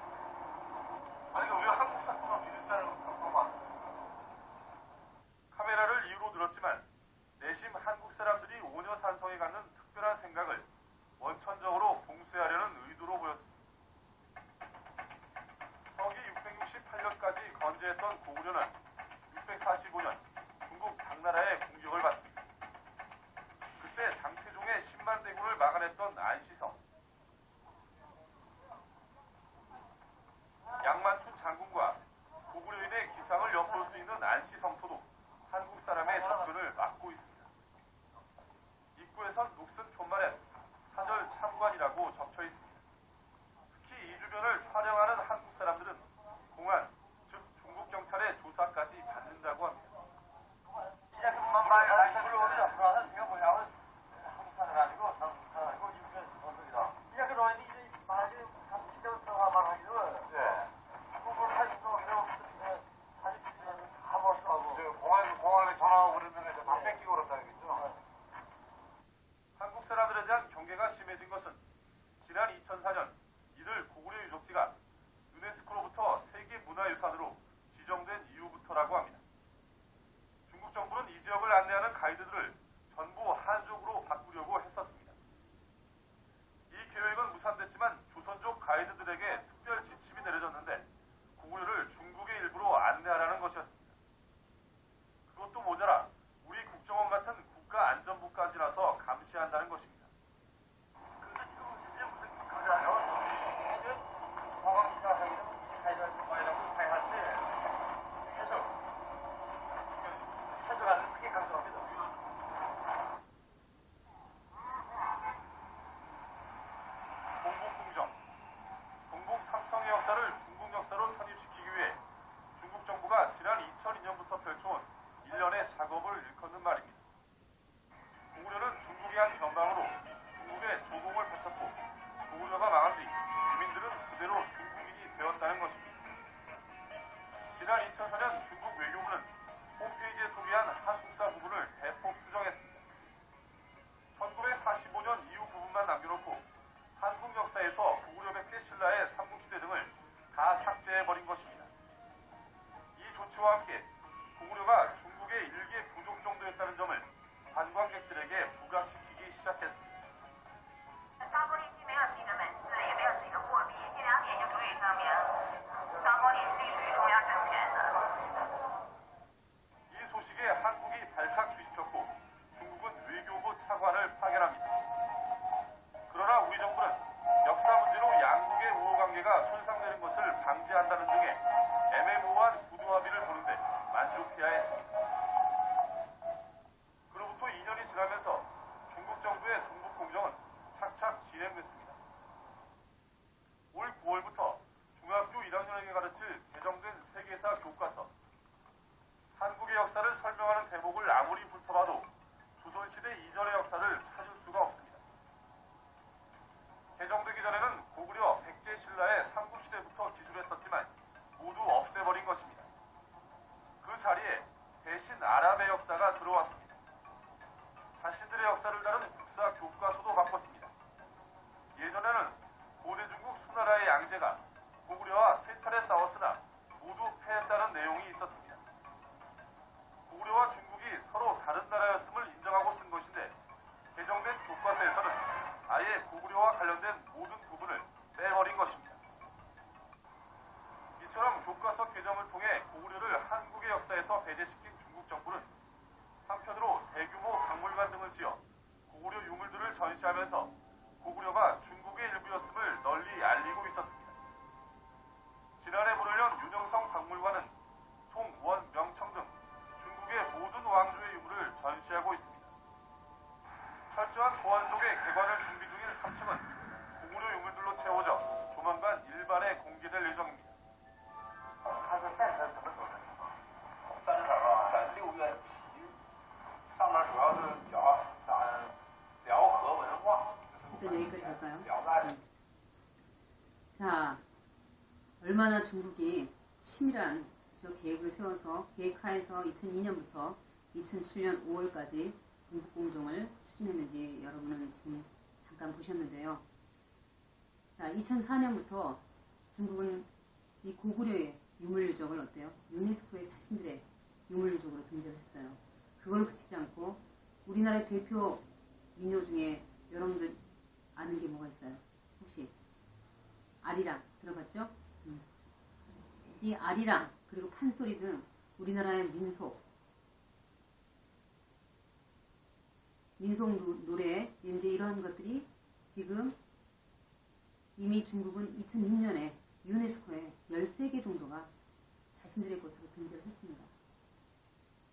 아니 왜 한국 사람만 비는자를 갖고만 카메라를 이유로 들었지만 내심 한국 진격을 막아냈던 안시성, 양만춘 장군과 고구려인의 기상을 엿볼 수 있는 안시성토도 한국 사람의 접근을 막고 있습니다. 입구에선 녹슨 편말에 사절 참관이라고 적혀 있습니다. 특히 이 주변을 촬영하는 한국 사람들은 공안, 즉 중국 경찰의 조사까지 받는다고 합니다. 공항에 전화하고 그러면 다 뺏기고 그런다겠죠. 한국 사람들에 대한 경계가 심해진 것은 지난 2004년 이들 고구려 유적지가 유네스코로부터 세계문화유산으로 지정된 이후부터라고 합니다. 중국 정부는 이 지역을 안내하는 가이드들을 전부 한족으로 바꾸려고 했었습니다. 이 계획은 무산됐지만 조선족 가이드들에게 특별 지침이 내려졌는데 고구려를 중국의 일부로 안내하라는 것이었습니다. 그것도 모자라 우리 국정원 같은 국가안전부까지라서 감시한다는 것입니다. 근데 지금 이제 무슨 그거잖아요. 이제 관광시장에서 가이드라고 가이할 때 해석하는 크게 강조합니다. 동북궁정, 동북 삼성의 역사를 중국 역사로 편입시키기 위해 중국 정부가 지난 2002년부터 펼쳐온 일련의 작업을 일컫는 말입니다. 고구려는 중국의 한 변방으로 중국에 조공을 바쳤고 고구려가 망한 뒤 유민들은 그대로 중국인이 되었다는 것입니다. 지난 2004년 중국 외교부는 홈페이지에 소개한 한국사 부분을 대폭 수정했습니다. 1945년 이후 부분만 남겨놓고 한국 역사에서 고구려 백제 신라의 삼국시대 등을 다 삭제해버린 것입니다. 이 조치와 함께 고구려가 중국의 일개 부족 정도였다는 점을 관광객들에게 부각시키기 시작했습니다. 沙玻璃既没有自己的本字，也没有自己的货币，这2点就足以证明沙玻璃是隶属于中央政权的。 이 소식에 한국이 발칵 뒤집혔고 중국은 외교부 차관을 파견합니다. 그러나 우리 정부는 역사 문제로 양국의 우호관계가 손상되는 것을 방지한다는 등의 애매모호한 구두합의를 보는데 만족해야 했습니다. 그로부터 2년이 지나면서 중국 정부의 동북공정은 착착 진행됐습니다. 올 9월부터 중학교 1학년에게 가르칠 개정된 세계사 교과서, 한국의 역사를 설명하는 대목을 아무리 훑어봐도 조선시대 이전의 역사를 찾을 수가 없습니다. 개정되기 전에는 고구려, 백제, 신라의 삼국시대부터 기술했었지만 모두 없애버린 것입니다. 그 자리에 대신 아랍의 역사가 들어왔습니다. 자신들의 역사를 다룬 국사 교과서도 바꿨습니다. 예전에는 고대 중국 수나라의 양제가 고구려와 3차례 싸웠으나 모두 패했다는 내용이 있었습니다. 고구려와 중국이 서로 다른 나라였음을 인정하고 쓴 것인데 개정된 교과서에서는 아예 고구려와 관련된 모든 부분을 빼버린 것입니다. 이처럼 교과서 개정을 통해 고구려를 한국의 역사에서 배제시킨 중국 정부는 한편으로 대규모 박물관 등을 지어 고구려 유물들을 전시하면서 고구려가 중국의 일부였음을 널리 알리고 있었습니다. 지난해 문을 연 윤영성 박물관은 송, 원, 명청 등 중국의 모든 왕조의 유물을 전시하고 있습니다. 철저한 보안 속에 개관을 준비 중인 3층은 고구려 유물들로 채워져 조만간 일반에 공개될 예정입니다. 它是诞生什么时候的地方？诞生哪儿啊？在6月7，上面主要是讲辽河文化。 일단 여기까지 할까요? 辽代。 자, 얼마나 중국이 치밀한 저 계획을 세워서 계획하에서 2002년부터 2007년 5월까지 동북공정을 추진했는지 여러분은 지금 잠깐 보셨는데요. 자, 2004년부터 중국은 이 고구려의 유물유적을 어때요? 유네스코의 자신들의 유물유적으로 등재를 했어요. 그걸로 그치지 않고 우리나라의 대표 민요 중에 여러분들 아는 게 뭐가 있어요? 혹시 아리랑 들어봤죠? 이 아리랑 그리고 판소리 등 우리나라의 민속 노래 이제 이런 것들이 지금 이미 중국은 2006년에 유네스코에 13개 정도가 자신들의 것으로 등재를 했습니다.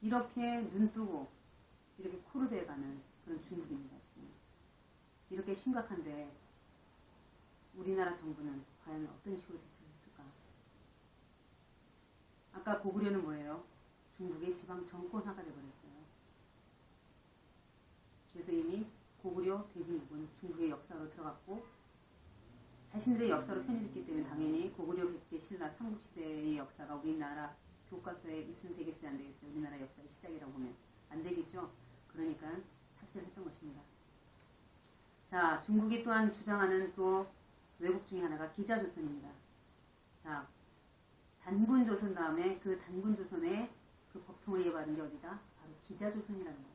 이렇게 눈뜨고 이렇게 코를 베가는 그런 중국입니다. 지금. 이렇게 심각한데 우리나라 정부는 과연 어떤 식으로 대처했을까? 아까 고구려는 뭐예요? 중국의 지방 정권화가 되어버렸어요. 그래서 이미 고구려 대진국은 중국의 역사로 들어갔고 자신들의 역사로 편입했기 때문에 당연히 고구려 백제 신라 삼국시대의 역사가 우리나라 교과서에 있으면 되겠어요, 안 되겠어요? 우리나라 역사의 시작이라고 보면 안 되겠죠. 그러니까 삭제를 했던 것입니다. 자, 중국이 또한 주장하는 또 왜곡 중에 하나가 기자조선입니다. 자, 단군조선 다음에 그 단군조선의 그 법통을 이어받은 게 어디다? 바로 기자조선이라는 거예요.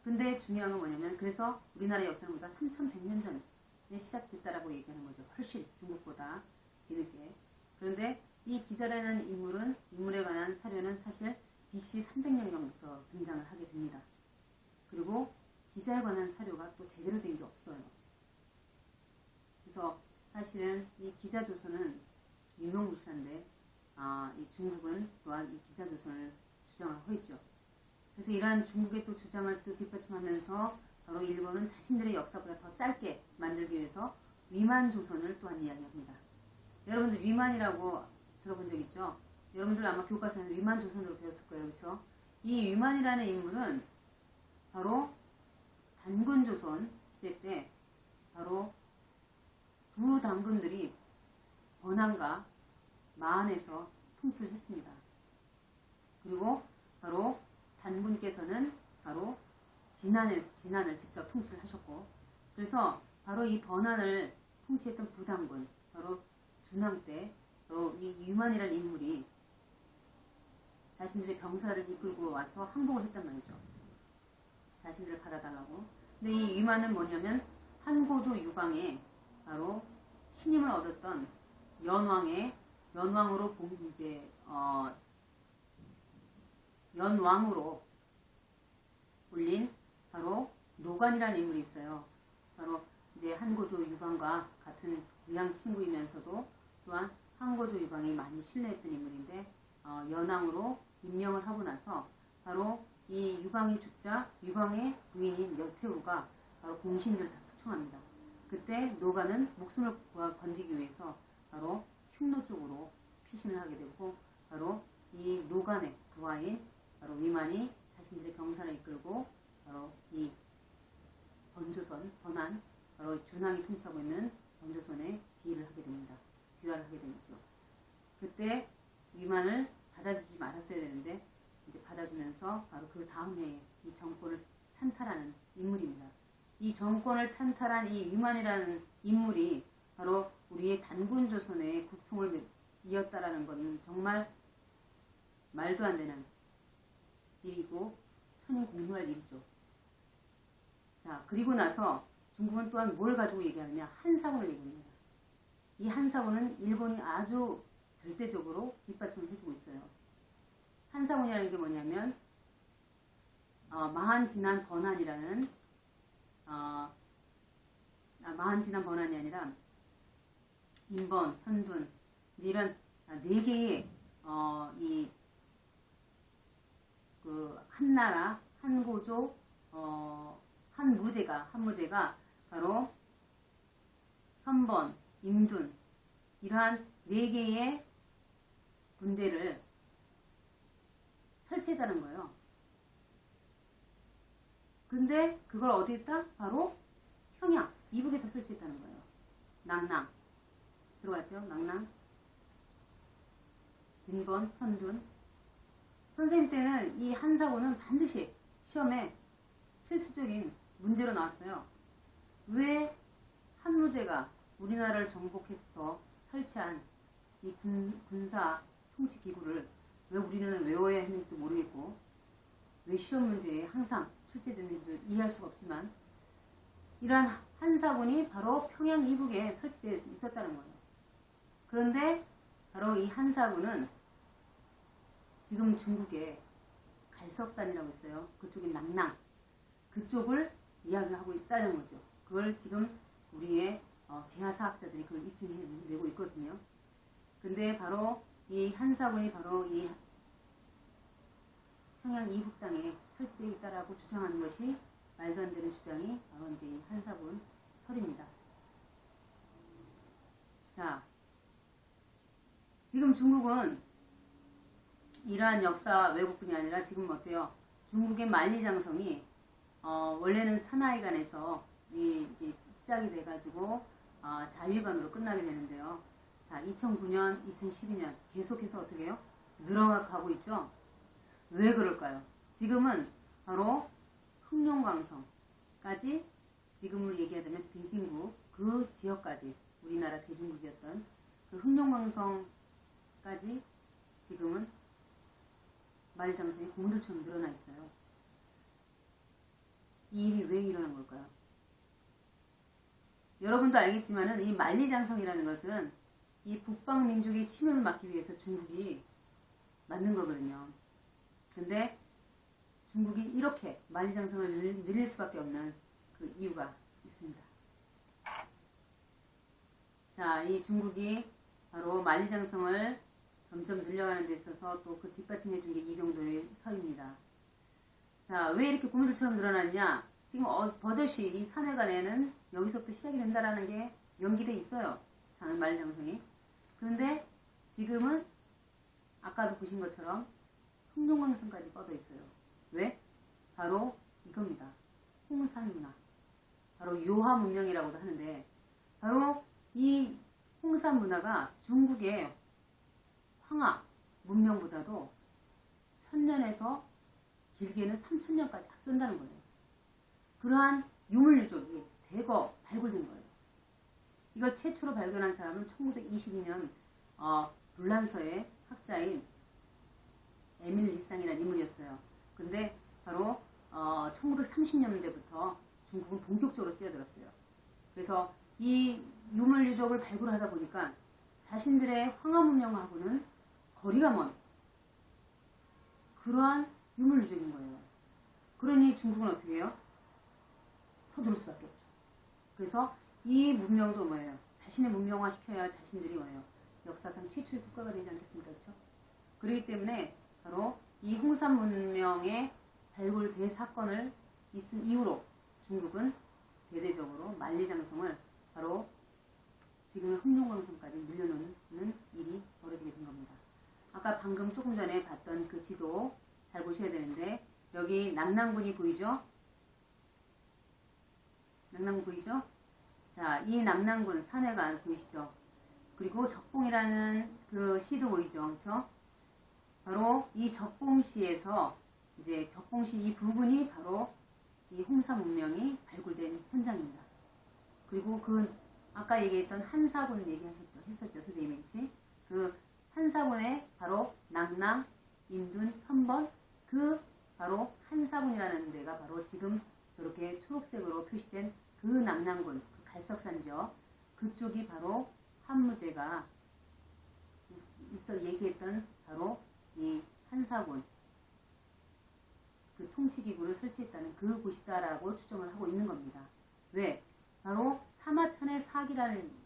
근데 중요한 건 뭐냐면 그래서 우리나라 역사는 보다 3100년 전에 시작됐다라고 얘기하는 거죠. 훨씬 중국보다 뒤늦게. 그런데 이 기자라는 인물에 관한 사료는 사실 BC 300년경부터 등장을 하게 됩니다. 그리고 기자에 관한 사료가 또 제대로 된 게 없어요. 그래서 사실은 이 기자조선은 유명무실한데 이 중국은 또한 이 기자조선을 주장을 하고 있죠. 그래서 이러한 중국의 또 주장을 또 뒷받침하면서 바로 일본은 자신들의 역사보다 더 짧게 만들기 위해서 위만조선을 또한 이야기합니다. 여러분들 위만이라고 들어본 적 있죠? 여러분들 아마 교과서에는 위만조선으로 배웠을 거예요. 그렇죠? 이 위만이라는 인물은 바로 단군조선 시대 때 바로 두 단군들이 번안과 마안에서 통치를 했습니다. 그리고 바로 단군께서는 바로 진안을 직접 통치를 하셨고 그래서 바로 이 번안을 통치했던 부단군 바로 준왕 때 바로 이 위만이라는 인물이 자신들의 병사를 이끌고 와서 항복을 했단 말이죠. 자신들을 받아달라고. 근데 이 위만은 뭐냐면 한고조 유방에 바로 신임을 얻었던 연왕으로 연왕으로 올린 바로 노관이라는 인물이 있어요. 바로 이제 한고조 유방과 같은 위양 친구이면서도 또한 한고조 유방이 많이 신뢰했던 인물인데 연왕으로 임명을 하고 나서 바로 이 유방이 죽자 유방의 부인인 여태우가 바로 공신들을 다 숙청합니다. 그때 노관은 목숨을 건지기 위해서 바로 흉노 쪽으로 피신을 하게 되고 바로 이 노관의 부하인 바로 위만이 자신들의 병사를 이끌고 바로 이 번안 바로 준왕이 통치하고 있는 번조선에 귀화를 하게 됩니다. 귀화를 하게 되죠. 그때 위만을 받아주지 말았어야 되는데 이제 받아주면서 바로 그 다음 해에 이 정권을 찬탈하는 인물입니다. 이 정권을 찬탈한 이 위만이라는 인물이 바로 우리의 단군조선의 국통을 이었다라는 것은 정말 말도 안 되는 일이고 천인공노할 일이죠. 자, 그리고 나서 중국은 또한 뭘 가지고 얘기하느냐? 한사군을 얘기합니다. 이 한사군은 일본이 아주 절대적으로 뒷받침을 해주고 있어요. 한사군이라는 게 뭐냐면 마한진한 번안이라는 마한진한 번안이 아니라 인번, 현둔 이런 네 개의 한나라, 한고조, 한무제가 바로 현번, 임둔 이러한 네 개의 군대를 설치했다는 거예요. 근데 그걸 어디 있다? 바로 평양, 이북에서 설치했다는 거예요. 낭랑. 들어봤죠? 낭랑. 진번, 현둔. 선생님 때는 이 한사군은 반드시 시험에 필수적인 문제로 나왔어요. 왜 한무제가 우리나라를 정복해서 설치한 이 군사 통치 기구를 왜 우리는 외워야 했는지도 모르겠고 왜 시험 문제에 항상 출제되는지를 이해할 수가 없지만 이러한 한사군이 바로 평양 이북에 설치되어 있었다는 거예요. 그런데 바로 이 한사군은 지금 중국에 갈석산이라고 있어요. 그쪽인 낭랑. 그쪽을 이야기하고 있다는 거죠. 그걸 지금 우리의 제하사학자들이 그걸 입증해내고 있거든요. 근데 바로 이 한사군이 바로 이 평양 이북 땅에 설치되어 있다라고 주장하는 것이 말도 안 되는 주장이 바로 이제 이 한사군 설입니다. 자, 지금 중국은 이러한 역사 왜곡뿐이 아니라 지금 어때요? 중국의 만리장성이 원래는 산하이간에서 이게 시작이 돼가지고 자위관으로 끝나게 되는데요. 자, 2009년, 2012년 계속해서 어떻게 해요? 늘어가고 있죠. 왜 그럴까요? 지금은 바로 흑룡강성까지 지금으로 얘기하자면 대진국 그 지역까지 우리나라 대중국이었던 그 흑룡강성까지 지금은 만리장성이 고무줄처럼 늘어나 있어요. 이 일이 왜 일어난 걸까요? 여러분도 알겠지만은 이 만리장성이라는 것은 이 북방민족의 침입을 막기 위해서 중국이 만든 거거든요. 근데 중국이 이렇게 만리장성을 늘릴 수밖에 없는 그 이유가 있습니다. 자, 이 중국이 바로 만리장성을 점점 늘려가는 데 있어서 또 그 뒷받침해 준 게 이병도의 설입니다. 자, 왜 이렇게 고무줄처럼 늘어났냐? 지금 버젓이 이 산회관에는 여기서부터 시작이 된다라는 게 명기돼 있어요. 만리장성이. 그런데 지금은 아까도 보신 것처럼 흑룡강성까지 뻗어 있어요. 왜? 바로 이겁니다. 홍산문화. 바로 요하 문명이라고도 하는데 바로 이 홍산문화가 중국의 황하 문명보다도 1000년에서 길게는 3000년까지 앞선다는 거예요. 그러한 유물유적이 대거 발굴된 거예요. 이걸 최초로 발견한 사람은 1922년 불란서의 학자인 에밀 리쌍이라는 인물이었어요. 근데 바로 1930년대부터 중국은 본격적으로 뛰어들었어요. 그래서 이 유물유적을 발굴하다 보니까 자신들의 황하 문명하고는 거리가 먼 그러한 유물유적인 거예요. 그러니 중국은 어떻게 해요? 서두를 수밖에 없죠. 그래서 이 문명도 뭐예요? 자신의 문명화 시켜야 자신들이 뭐예요? 역사상 최초의 국가가 되지 않겠습니까? 그렇죠? 그렇기 때문에 바로 이 홍산 문명의 발굴 대사건을 있은 이후로 중국은 대대적으로 만리장성을 바로 지금의 흑룡강성까지 늘려놓는 일이 벌어지게 된 겁니다. 아까 방금 조금 전에 봤던 그 지도 잘 보셔야 되는데 여기 남낭군이 보이죠? 남낭군 보이죠? 자, 이 남낭군 산해관 보이시죠? 그리고 적봉이라는 그 시도 보이죠? 그렇죠? 바로 이 적봉시에서 이제 적봉시 이 부근이 바로 이 홍사 문명이 발굴된 현장입니다. 그리고 그 아까 얘기했던 한사군 했었죠 선생님이. 그 한사군에 바로 낙랑, 임둔, 현번 그 바로 한사군이라는 데가 바로 지금 저렇게 초록색으로 표시된 그 남낭군 그 갈석산 지역 그쪽이 바로 한무제가 얘기했던 바로 이 한사군 그 통치기구를 설치했다는 그 곳이다라고 추정을 하고 있는 겁니다. 왜? 바로 사마천의 사마천이라는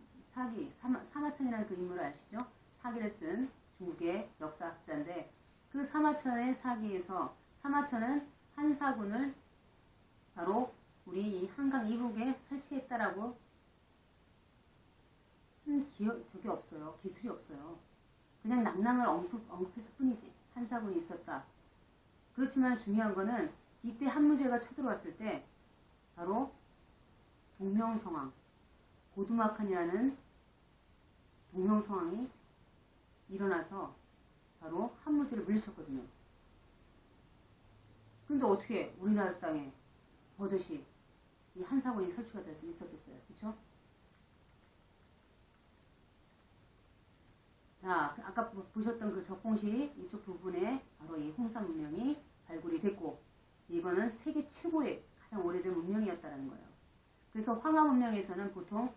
그 인물을 아시죠? 사기를 쓴 중국의 역사학자인데 그 사마천의 사기에서 사마천은 한사군을 바로 우리 이 한강 이북에 설치했다라고 쓴 적이 없어요. 기술이 없어요. 그냥 낭낭을 언급했을 뿐이지. 한사군이 있었다. 그렇지만 중요한 거는 이때 한무제가 쳐들어왔을 때 바로 동명성왕, 고두막한이라는 동명성왕이 일어나서 바로 한무제를 물리쳤거든요. 근데 어떻게 우리나라 땅에 버젓이 이 한사군이 설치가 될 수 있었겠어요. 그렇죠? 자, 아까 보셨던 그 적봉시 이쪽 부분에 바로 이 홍산 문명이 발굴이 됐고 이거는 세계 최고의 가장 오래된 문명이었다는 거예요. 그래서 황하 문명에서는 보통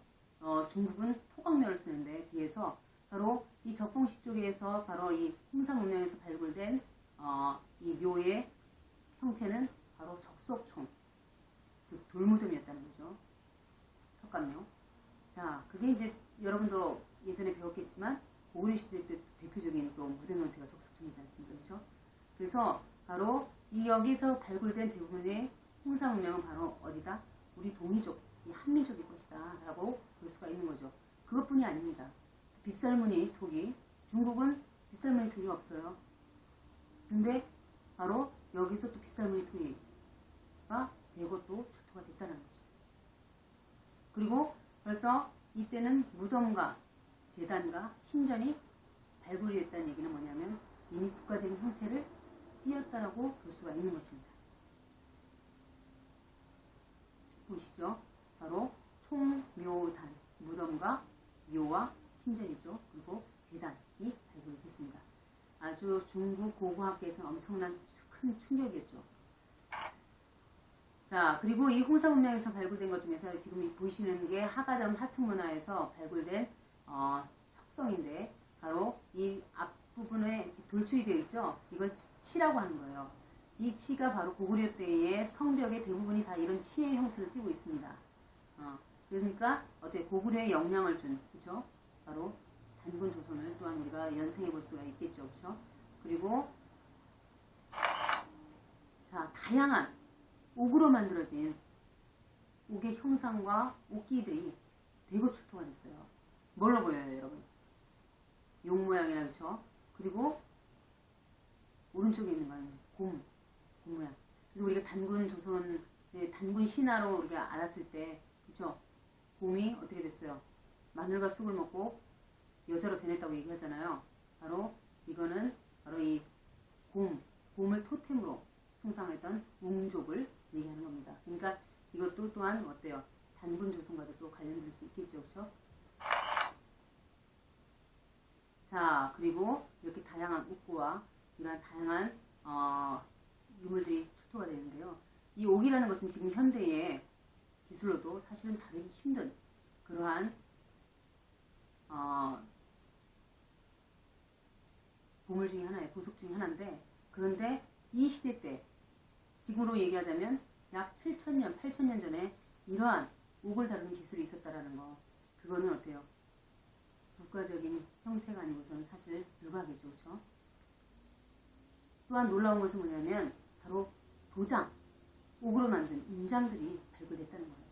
중국은 토광묘를 쓰는데 비해서 바로 이 적봉시 쪽에서 바로 이 홍산 문명에서 발굴된 이 묘의 형태는 바로 적석총. 즉 돌무덤이었다는 거죠. 석가묘. 자, 그게 이제 여러분도 예전에 배웠겠지만 고구려 시대 때 대표적인 또 무덤 형태가 적석청이지 않습니까? 그렇죠? 그래서 바로 이 여기서 발굴된 대부분의 홍사 문명은 바로 어디다? 우리 동이족, 이 한민족일 것이다 라고 볼 수가 있는 거죠. 그것뿐이 아닙니다. 빗살무늬 토기, 중국은 빗살무늬 토기가 없어요. 근데 바로 여기서 또 빗살무늬 토기가 되고 또 출토가 됐다는 거죠. 그리고 벌써 이때는 무덤과 제단과 신전이 발굴이 됐다는 얘기는 뭐냐면 이미 국가적인 형태를 띄었다라고 볼 수가 있는 것입니다. 보시죠. 바로 총묘단, 무덤과 묘와 신전이죠. 그리고 제단이 발굴이 됐습니다. 아주 중국 고고학계에서는 엄청난 큰 충격이었죠. 자, 그리고 이 홍사 문명에서 발굴된 것 중에서 지금 보시는 게 하가점 하층문화에서 발굴된 석성인데 바로 이 앞부분에 돌출이 되어 있죠. 이걸 치라고 하는 거예요. 이 치가 바로 고구려 때의 성벽의 대부분이 다 이런 치의 형태를 띠고 있습니다. 그러니까 어떻게 고구려에 영향을 준, 그죠? 바로 단군 조선을 또한 우리가 연상해 볼 수가 있겠죠, 그죠? 그리고 자, 다양한 옥으로 만들어진 옥의 형상과 옥기들이 대거 출토가 됐어요. 뭘로 보여요, 여러분? 용 모양이나 그쵸? 그리고 오른쪽에 있는 건 곰 모양. 그래서 우리가 단군 조선, 단군 신화로 우리가 알았을 때, 그쵸? 곰이 어떻게 됐어요? 마늘과 쑥을 먹고 여자로 변했다고 얘기하잖아요. 바로 이거는 바로 이 곰을 토템으로 숭상했던 웅족을 얘기하는 겁니다. 그러니까 이것도 또한 어때요? 단군 조선과도 또 관련될 수 있겠죠, 그렇죠? 자, 그리고 이렇게 다양한 옥구와 이러한 다양한 유물들이 출토가 되는데요. 이 옥이라는 것은 지금 현대의 기술로도 사실은 다루기 힘든 그러한 보물 중에 하나예요. 보석 중에 하나인데, 그런데 이 시대 때 지금으로 얘기하자면 약 7,000년, 8,000년 전에 이러한 옥을 다루는 기술이 있었다라는 거, 그거는 어때요? 국가적인 형태가 아니고서는 사실 불가하겠죠, 그렇죠? 또한 놀라운 것은 뭐냐면 바로 도장, 옥으로 만든 인장들이 발굴됐다는 거예요.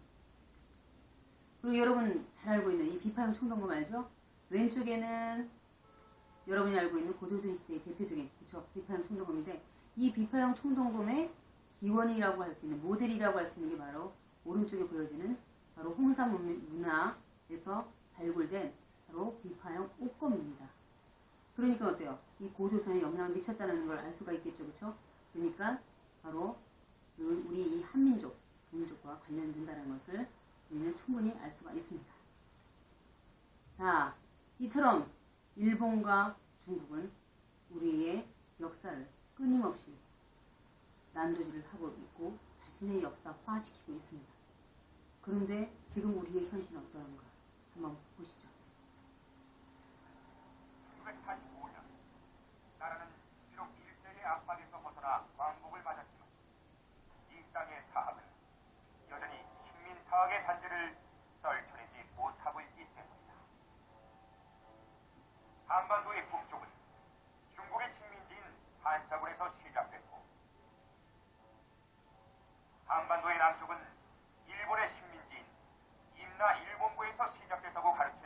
그리고 여러분 잘 알고 있는 이 비파형 청동검 알죠? 왼쪽에는 여러분이 알고 있는 고조선 시대의 대표적인, 그쵸? 비파형 청동검인데, 이 비파형 청동검의 기원이라고 할 수 있는, 모델이라고 할 수 있는 게 바로 오른쪽에 보여지는 바로 홍사 문화에서 발굴된 바로 비파형 옥검입니다. 그러니까 어때요? 이 고조선에 영향을 미쳤다는 걸 알 수가 있겠죠, 그쵸? 그러니까 바로 우리 이 한민족, 동민족과 관련된다는 것을 우리는 충분히 알 수가 있습니다. 자, 이처럼 일본과 중국은 우리의 역사를 끊임없이 난도질을 하고 있고 자신의 역사화시키고 있습니다. 그런데 지금 우리의 현실은 어떠한가 한번 보시죠. 1945년 나라는 비록 일제의 압박에서 벗어나 광복을 맞았지만 이 땅의 사학은 여전히 식민 사학의 잔재를 떨쳐내지 못하고 있기 때문이다. 한반도의 북쪽은 중국의 식민지인 한사군에서 시작됐고, 한반도의 남쪽은 일본의 식민지인 임나 일본부에서 시작됐다고 가르친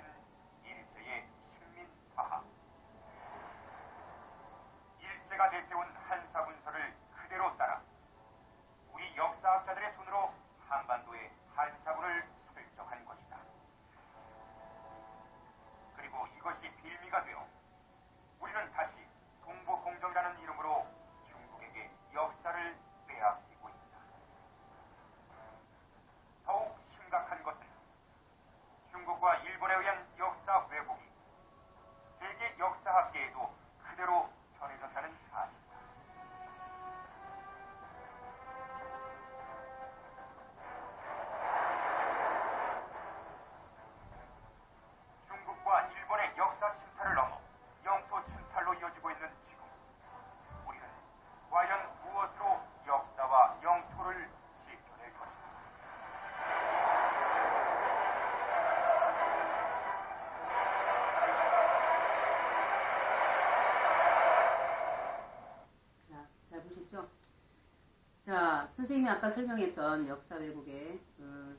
아까 설명했던 역사 왜곡의 그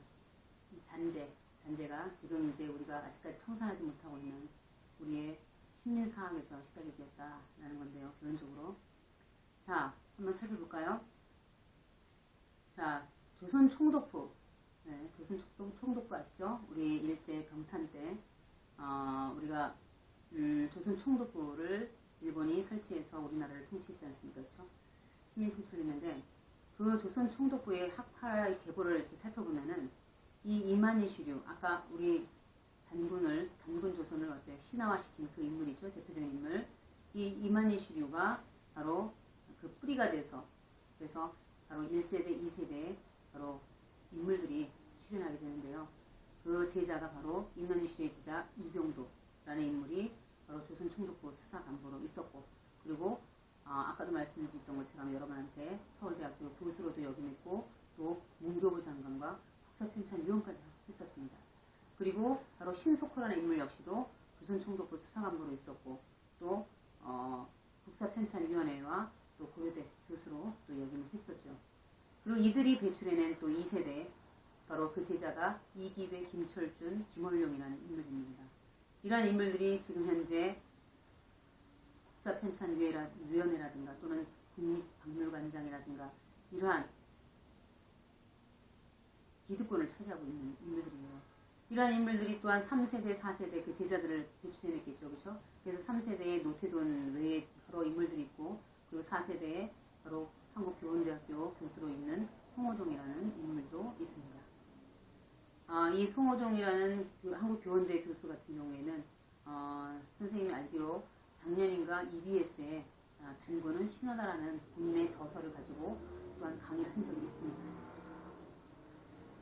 잔재가 지금 이제 우리가 아직까지 청산하지 못하고 있는 우리의 식민사학에서 시작이 되었다라는 건데요. 결론적으로. 자, 한번 살펴볼까요? 자, 조선 총독부. 네, 조선 총독부 아시죠? 우리 일제 병탄 때 우리가 조선 총독부를 일본이 설치해서 우리나라를 통치했지 않습니까? 그렇죠? 식민 통치를 했는데 그 조선 총독부의 학파의 계보를 이렇게 살펴보면은 이 이만희 주류, 아까 우리 단군 조선을 어때 신화화시킨 그 인물이죠. 대표적인 인물. 이 이만희 주류가 바로 그 뿌리가 돼서 그래서 바로 1세대, 2세대 바로 인물들이 출연하게 되는데요. 그 제자가 바로 이만희 주류의 제자 이병도라는 인물이 바로 조선 총독부 수사간부로 있었고, 그리고 아까도 말씀드렸던 것처럼 여러분한테 서울대학교 교수로도 역임했고 또 문교부 장관과 국사편찬위원까지 했었습니다. 그리고 바로 신속호라는 인물 역시도 조선 총독부 수사간부로 있었고 또 국사편찬위원회와 또 고려대 교수로 또 역임을 했었죠. 그리고 이들이 배출해낸 또 2세대 바로 그 제자가 이기배, 김철준, 김원룡이라는 인물입니다. 이러한 인물들이 지금 현재 국사편찬위원회라든가 또는 국립박물관장이라든가 이러한 기득권을 차지하고 있는 인물들이에요. 이러한 인물들이 또한 3세대, 4세대 그 제자들을 배출해냈겠죠. 그렇죠? 그래서 3세대에 노태돈 외에 여러 인물들이 있고 그리고 4세대에 바로 한국교원대학교 교수로 있는 송호종이라는 인물도 있습니다. 이 송호종이라는 그 한국교원대 교수 같은 경우에는 선생님이 알기로 작년인가 EBS에 단군은 신하다라는 본인의 저서를 가지고 또한 강의를 한 적이 있습니다.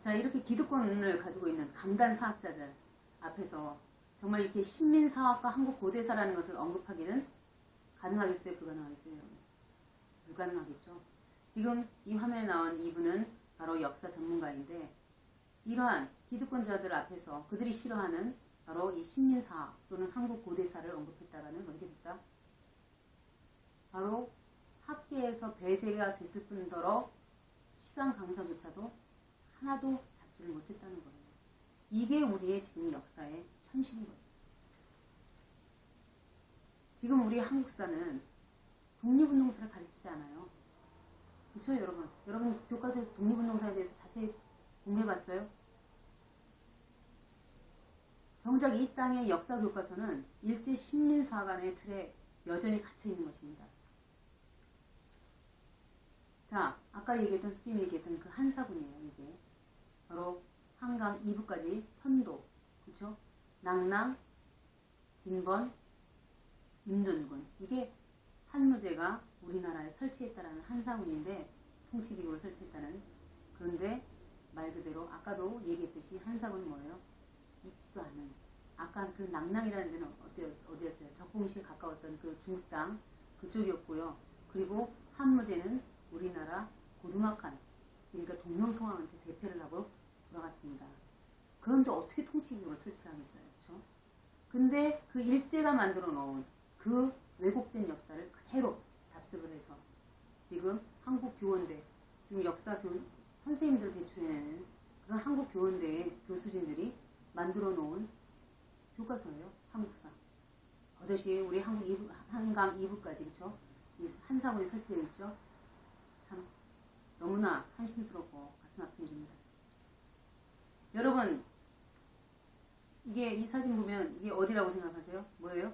자, 이렇게 기득권을 가지고 있는 강단 사학자들 앞에서 정말 이렇게 신민사학과 한국 고대사라는 것을 언급하기는 가능하겠어요? 불가능하겠어요? 불가능하겠죠. 지금 이 화면에 나온 이분은 바로 역사 전문가인데 이러한 기득권자들 앞에서 그들이 싫어하는 바로 이 신민사학 또는 한국 고대사를 언급했다가는 어떻게 됐다? 바로 학계에서 배제가 됐을 뿐더러 시간 강사조차도 하나도 잡지를 못했다는 거예요. 이게 우리의 지금 역사의 현실인 거예요. 지금 우리 한국사는 독립운동사를 가르치지 않아요. 그렇죠, 여러분? 여러분 교과서에서 독립운동사에 대해서 자세히 공부해봤어요? 정작 이 땅의 역사 교과서는 일제 식민사관의 틀에 여전히 갇혀있는 것입니다. 자, 아까 얘기했던 선생님이 얘기했던 그 한사군이에요. 이게 바로 한강 2부까지 편도, 그렇죠? 낭랑, 진번, 인둔군, 이게 한무제가 우리나라에 설치했다라는 한사군인데 통치기구를 설치했다는. 그런데 말 그대로 아까도 얘기했듯이 한사군은 뭐예요? 있지도 않은, 아까 그 낭랑이라는 데는 어디였어요? 적공시에 가까웠던 그 중국 땅 그쪽이었고요. 그리고 한무제는 우리나라 고두막한, 그러니까 동명성왕한테 대패를 하고 돌아갔습니다. 그런데 어떻게 통치기구를 설치하겠어요? 그렇죠? 근데 그 일제가 만들어 놓은 그 왜곡된 역사를 그대로 답습을 해서 지금 한국교원대, 지금 역사 선생님들 배출해내는 그런 한국교원대의 교수진들이 만들어 놓은 교과서예요. 한국사. 버젓이 우리 한강 2부까지, 그렇죠? 이 한사군이 설치되어 있죠. 참 너무나 한심스럽고 가슴 아픈 일입니다. 여러분, 이게 이 사진 보면 이게 어디라고 생각하세요? 뭐예요?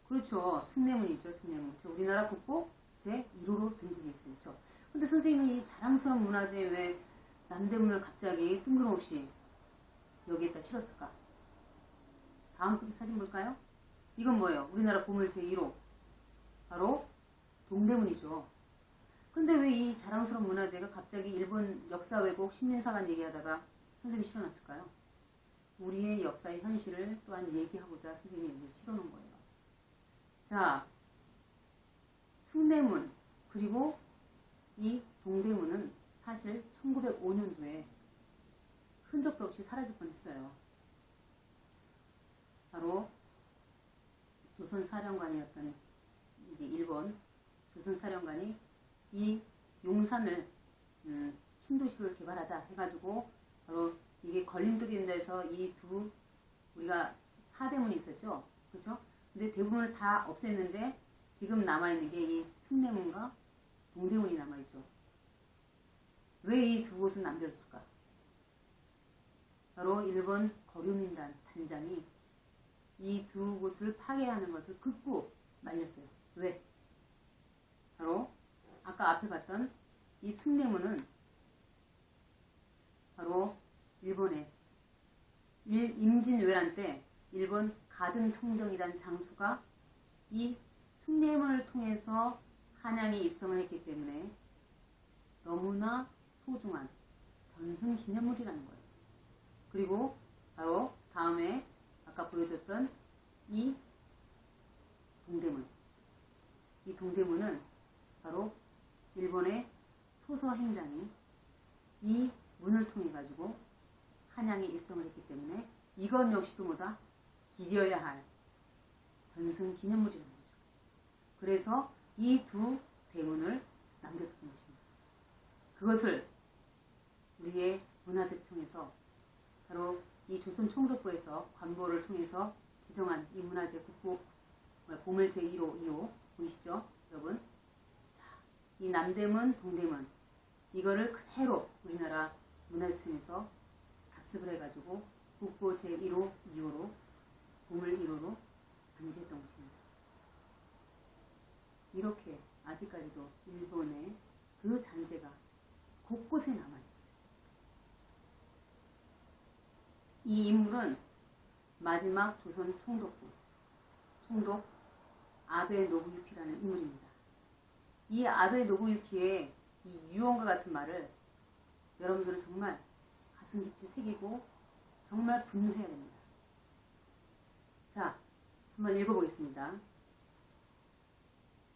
그렇죠. 숭례문이죠. 숭례문. 그렇죠? 우리나라 국보 제1호로 등재되어 있어요. 그렇죠? 근데 선생님이 이 자랑스러운 문화재 왜 남대문을 갑자기 뜬금없이 여기에다 실었을까? 다음 사진 볼까요? 이건 뭐예요? 우리나라 보물 제1호. 바로 동대문이죠. 근데 왜 이 자랑스러운 문화재가 갑자기 일본 역사 왜곡 식민사관 얘기하다가 선생님이 실어놨을까요? 우리의 역사의 현실을 또한 얘기하고자 선생님이 여기 실어놓은 거예요. 자, 숭례문 그리고 이 동대문은 사실 1905년도에 흔적도 없이 사라질 뻔했어요. 바로 조선사령관이었던 이제 일본 조선사령관이 이 용산을 신도시를 개발하자 해가지고 바로 이게 걸림돌이 된다 해서 이 두 우리가 사대문이 있었죠. 그렇죠? 근데 대부분을 다 없앴는데 지금 남아있는 게 이 숭례문과 동대문이 남아있죠. 왜 이 두 곳은 남겨졌을까? 바로 일본 거류민단 단장이 이 두 곳을 파괴하는 것을 극구 말렸어요. 왜? 바로 아까 앞에 봤던 이 숭례문은 바로 일본의 임진왜란 때 일본 가든 청정이란 장수가 이 숭례문을 통해서 한양에 입성을 했기 때문에 너무나 소중한 전승기념물이라는 거예요. 그리고 바로 다음에 아까 보여줬던 이 동대문. 이 동대문은 바로 일본의 소서행장이 이 문을 통해 가지고 한양에 입성을 했기 때문에 이것 역시도 뭐다? 기려야 할 전승기념물이라는 거죠. 그래서 이 두 대문을 남겼던 것입니다. 그것을 우리의 문화재청에서 바로 이 조선총독부에서 관보를 통해서 지정한 이 문화재 국보 보물 제1호, 2호 보이시죠? 여러분. 자, 이 남대문, 동대문 이거를 그대로 우리나라 문화재청에서 답습을 해가지고 국보 제1호, 2호로 보물 1호로 등재했던 것입니다. 이렇게 아직까지도 일본의 그 잔재가 곳곳에 남아있습니다. 이 인물은 마지막 조선 총독부, 총독 아베 노부유키라는 인물입니다. 이 아베 노부유키의 이 유언과 같은 말을 여러분들은 정말 가슴 깊이 새기고 정말 분노해야 됩니다. 자, 한번 읽어보겠습니다.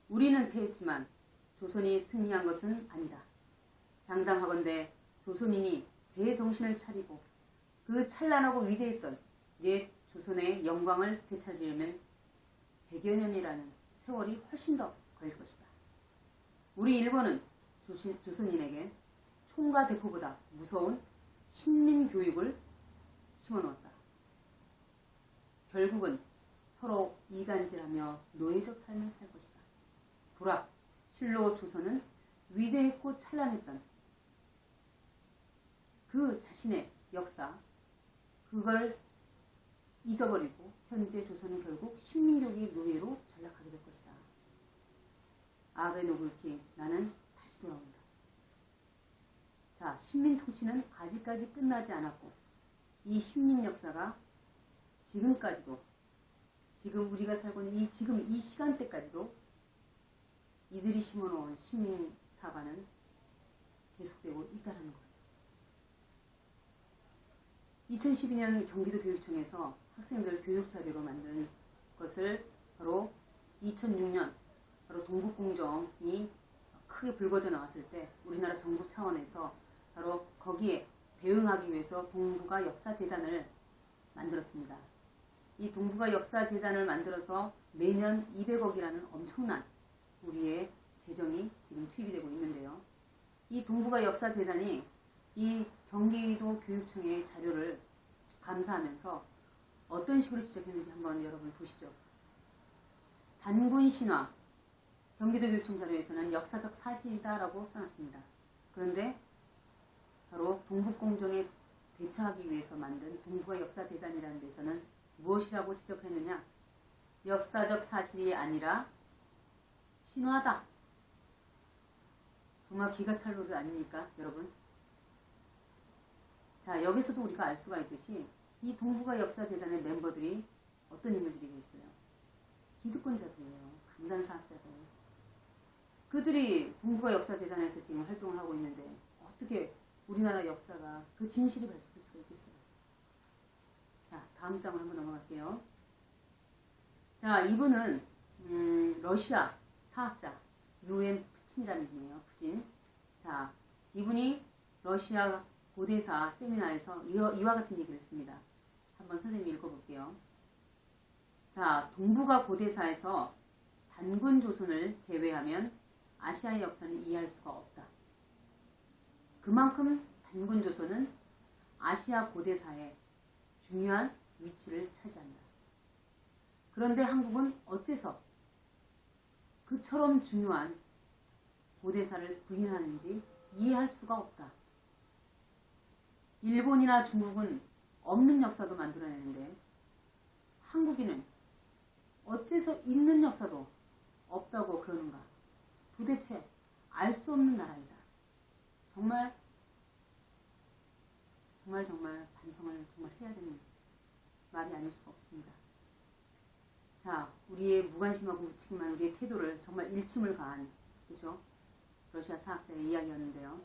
우리는 패했지만 조선이 승리한 것은 아니다. 장담하건대 조선인이 제정신을 차리고 그 찬란하고 위대했던 옛 조선의 영광을 되찾으려면 100여 년이라는 세월이 훨씬 더 걸릴 것이다. 우리 일본은 조선인에게 총과 대포보다 무서운 신민교육을 심어놓았다. 결국은 서로 이간질하며 노예적 삶을 살 것이다. 보라, 실로 조선은 위대했고 찬란했던 그 자신의 역사, 그걸 잊어버리고 현재 조선은 결국 신민교육의 노예로 전락하게 될 것이다. 아베 노부유키, 나는 다시 돌아온다. 자, 식민통치는 아직까지 끝나지 않았고 이 식민 역사가 지금까지도 지금 우리가 살고 있는 지금 이 시간대까지도 이들이 심어놓은 식민 사과는 계속되고 있다는 거예요. 2012년 경기도 교육청에서 학생들 교육 자료로 만든 것을 바로 2006년 바로 동북공정이 크게 불거져 나왔을 때 우리나라 정부 차원에서 바로 거기에 대응하기 위해서 동북아 역사재단을 만들었습니다. 이 동북아 역사재단을 만들어서 매년 200억이라는 엄청난 우리의 재정이 지금 투입이 되고 있는데요. 이 동북아 역사재단이 이 경기도 교육청의 자료를 감사하면서 어떤 식으로 지적했는지 한번 여러분 보시죠. 단군 신화, 경기도 교육청 자료에서는 역사적 사실이다라고 써놨습니다. 그런데 바로 동북공정에 대처하기 위해서 만든 동북아 역사재단이라는 데서는 무엇이라고 지적했느냐? 역사적 사실이 아니라 신화다. 정말 기가 찰 노릇 아닙니까, 여러분? 자, 여기서도 우리가 알 수가 있듯이 이 동북아 역사재단의 멤버들이 어떤 인물들이 있어요? 기득권자들이에요. 강단사학자들. 그들이 동북아 역사재단에서 지금 활동을 하고 있는데 어떻게 우리나라 역사가 그 진실이 밝혀질 수가 있겠어요? 자, 다음 장으로 한번 넘어갈게요. 자, 이분은 러시아 사학자 유엔 푸친이라는 분이에요. 푸친. 자, 이분이 러시아 고대사 세미나에서 이와 같은 얘기를 했습니다. 한번 선생님이 읽어볼게요. 자, 동북아 고대사에서 단군 조선을 제외하면 아시아의 역사는 이해할 수가 없다. 그만큼 단군 조선은 아시아 고대사에 중요한 위치를 차지한다. 그런데 한국은 어째서 그처럼 중요한 고대사를 부인하는지 이해할 수가 없다. 일본이나 중국은 없는 역사도 만들어내는데 한국인은 어째서 있는 역사도 없다고 그러는가? 도대체 알 수 없는 나라이다. 정말 반성을 정말 해야 되는 말이 아닐 수가 없습니다. 자, 우리의 무관심하고 무책임한 우리의 태도를 정말 일침을 가한, 그죠? 러시아 사학자의 이야기였는데요.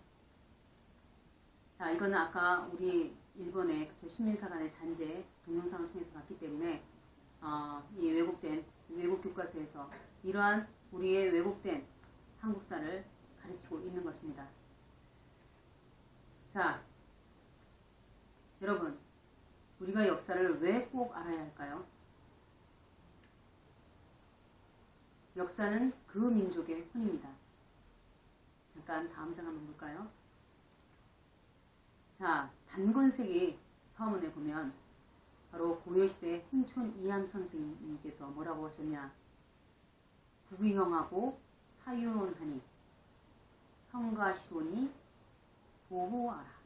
자, 이거는 아까 우리 일본의 그쵸, 식민사관의 잔재 동영상을 통해서 봤기 때문에 이 외국 교과서에서 이러한 우리의 왜곡된 한국사를 가르치고 있는 것입니다. 자, 여러분, 우리가 역사를 왜 꼭 알아야 할까요? 역사는 그 민족의 혼입니다. 잠깐 다음 장 한번 볼까요? 자, 단군세기 서문에 보면 바로 고려시대 행촌 이한 선생님께서 뭐라고 하셨냐? 국위형하고 사유원하니 형과 시온이 보호하라.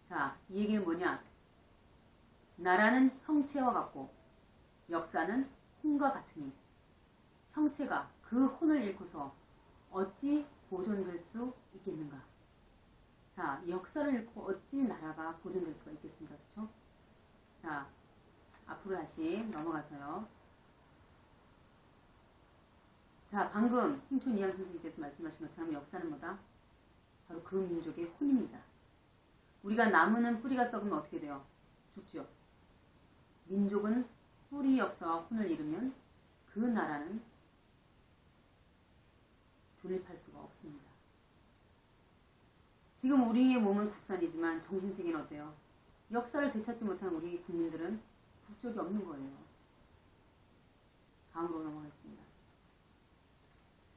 자, 이 얘기는 뭐냐? 나라는 형체와 같고 역사는 혼과 같으니 형체가 그 혼을 잃고서 어찌 보존될 수 있겠는가? 자, 역사를 잃고 어찌 나라가 보존될 수가 있겠습니까? 그렇죠? 자, 앞으로 다시 넘어가서요. 자, 방금 행촌 이양 선생님께서 말씀하신 것처럼 역사는 뭐다? 바로 그 민족의 혼입니다. 우리가 나무는 뿌리가 썩으면 어떻게 돼요? 죽죠. 민족은 뿌리 역사와 혼을 잃으면 그 나라는 존립할 수가 없습니다. 지금 우리의 몸은 국산이지만 정신세계는 어때요? 역사를 되찾지 못한 우리 국민들은 국적이 없는 거예요. 다음으로 넘어가겠습니다.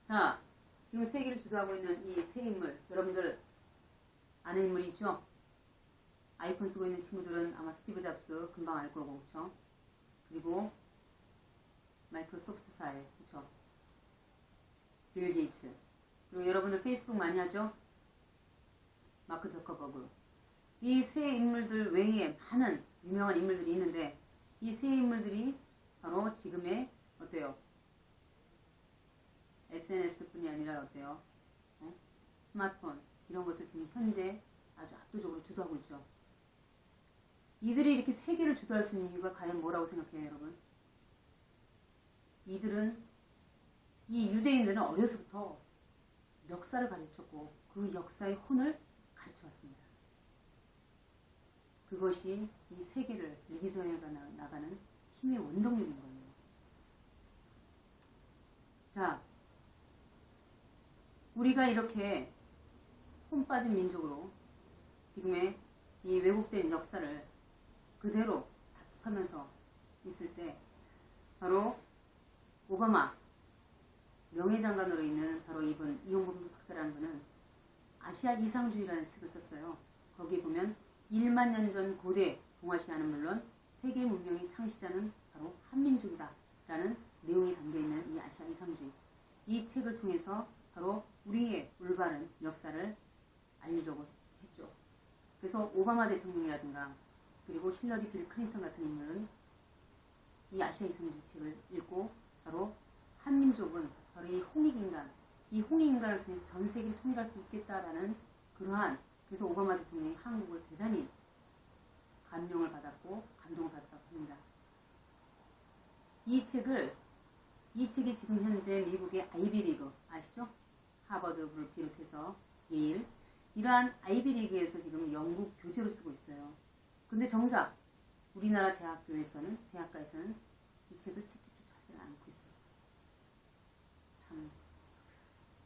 자, 지금 세계를 주도하고 있는 이 세 인물, 여러분들 아는 인물이 있죠? 아이폰 쓰고 있는 친구들은 아마 스티브 잡스 금방 알 거고, 그쵸? 그리고 마이크로소프트사의, 그쵸? 빌 게이츠. 그리고 여러분들 페이스북 많이 하죠? 마크 저커버그. 이 세 인물들 외에 많은 유명한 인물들이 있는데 이 세 인물들이 바로 지금의 어때요? SNS뿐이 아니라 어때요? 스마트폰 이런 것을 지금 현재 아주 압도적으로 주도하고 있죠. 이들이 이렇게 세계를 주도할 수 있는 이유가 과연 뭐라고 생각해요, 여러분? 이들은 이 유대인들은 어려서부터 역사를 가르쳤고 그 역사의 혼을 가르쳐왔습니다. 그것이 이 세계를 리드해 나가는 힘의 원동력인 거예요. 자, 우리가 이렇게 혼 빠진 민족으로 지금의 이 왜곡된 역사를 그대로 답습하면서 있을 때 바로 오바마 명예장관으로 있는 바로 이분 이용범 박사라는 분은 아시아 이상주의라는 책을 썼어요. 거기에 보면 1만 년 전 고대 동아시아는 물론 세계 문명의 창시자는 바로 한민족이다 라는 내용이 담겨있는 이 아시아 이상주의, 이 책을 통해서 바로 우리의 올바른 역사를 알리려고 했죠. 그래서 오바마 대통령이라든가 그리고 힐러리 빌 클린턴 같은 인물은 이 아시아 이상주의 책을 읽고 바로 한민족은 바로 이 홍익인간, 이 홍익인간을 통해서 전 세계를 통일할 수 있겠다라는 그러한, 그래서 오바마 대통령이 한국을 대단히 감명을 받았고 감동을 받았다고 합니다. 이 책이 지금 현재 미국의 아이비리그 아시죠? 하버드를 비롯해서 예일, 이러한 아이비리그에서 지금 영국 교재로 쓰고 있어요. 근데 정작 우리나라 대학가에서는 이 책을 책조차 하지 않고 있어요. 참,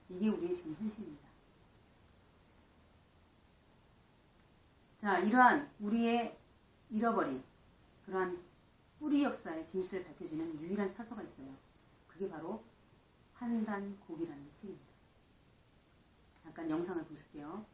이게 우리의 지금 현실입니다. 자, 이러한 우리의 잃어버린 그러한 뿌리 역사의 진실을 밝혀주는 유일한 사서가 있어요. 그게 바로 환단곡이라는 책입니다. 잠깐 영상을 보실게요.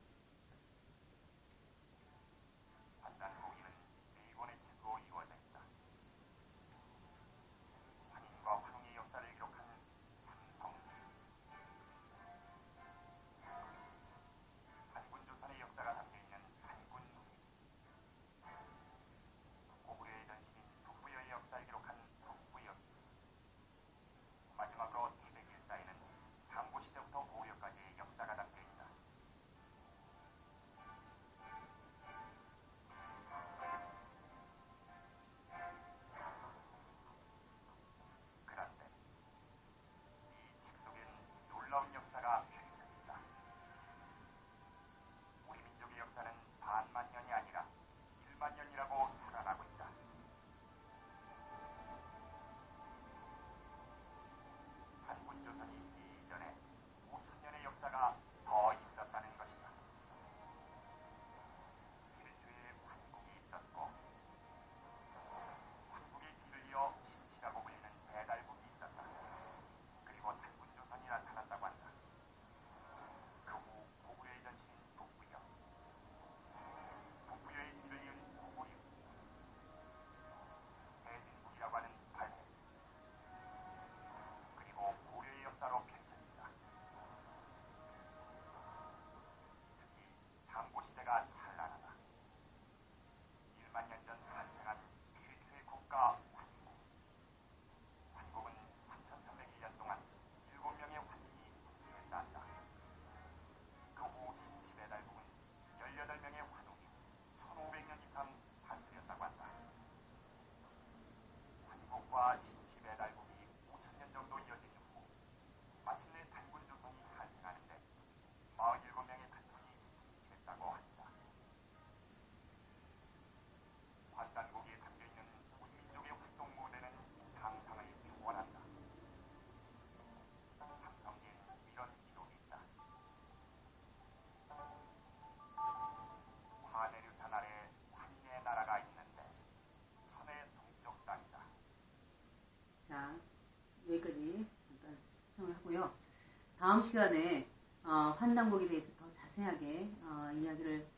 다음 시간에 환단곡에 대해서 더 자세하게 이야기를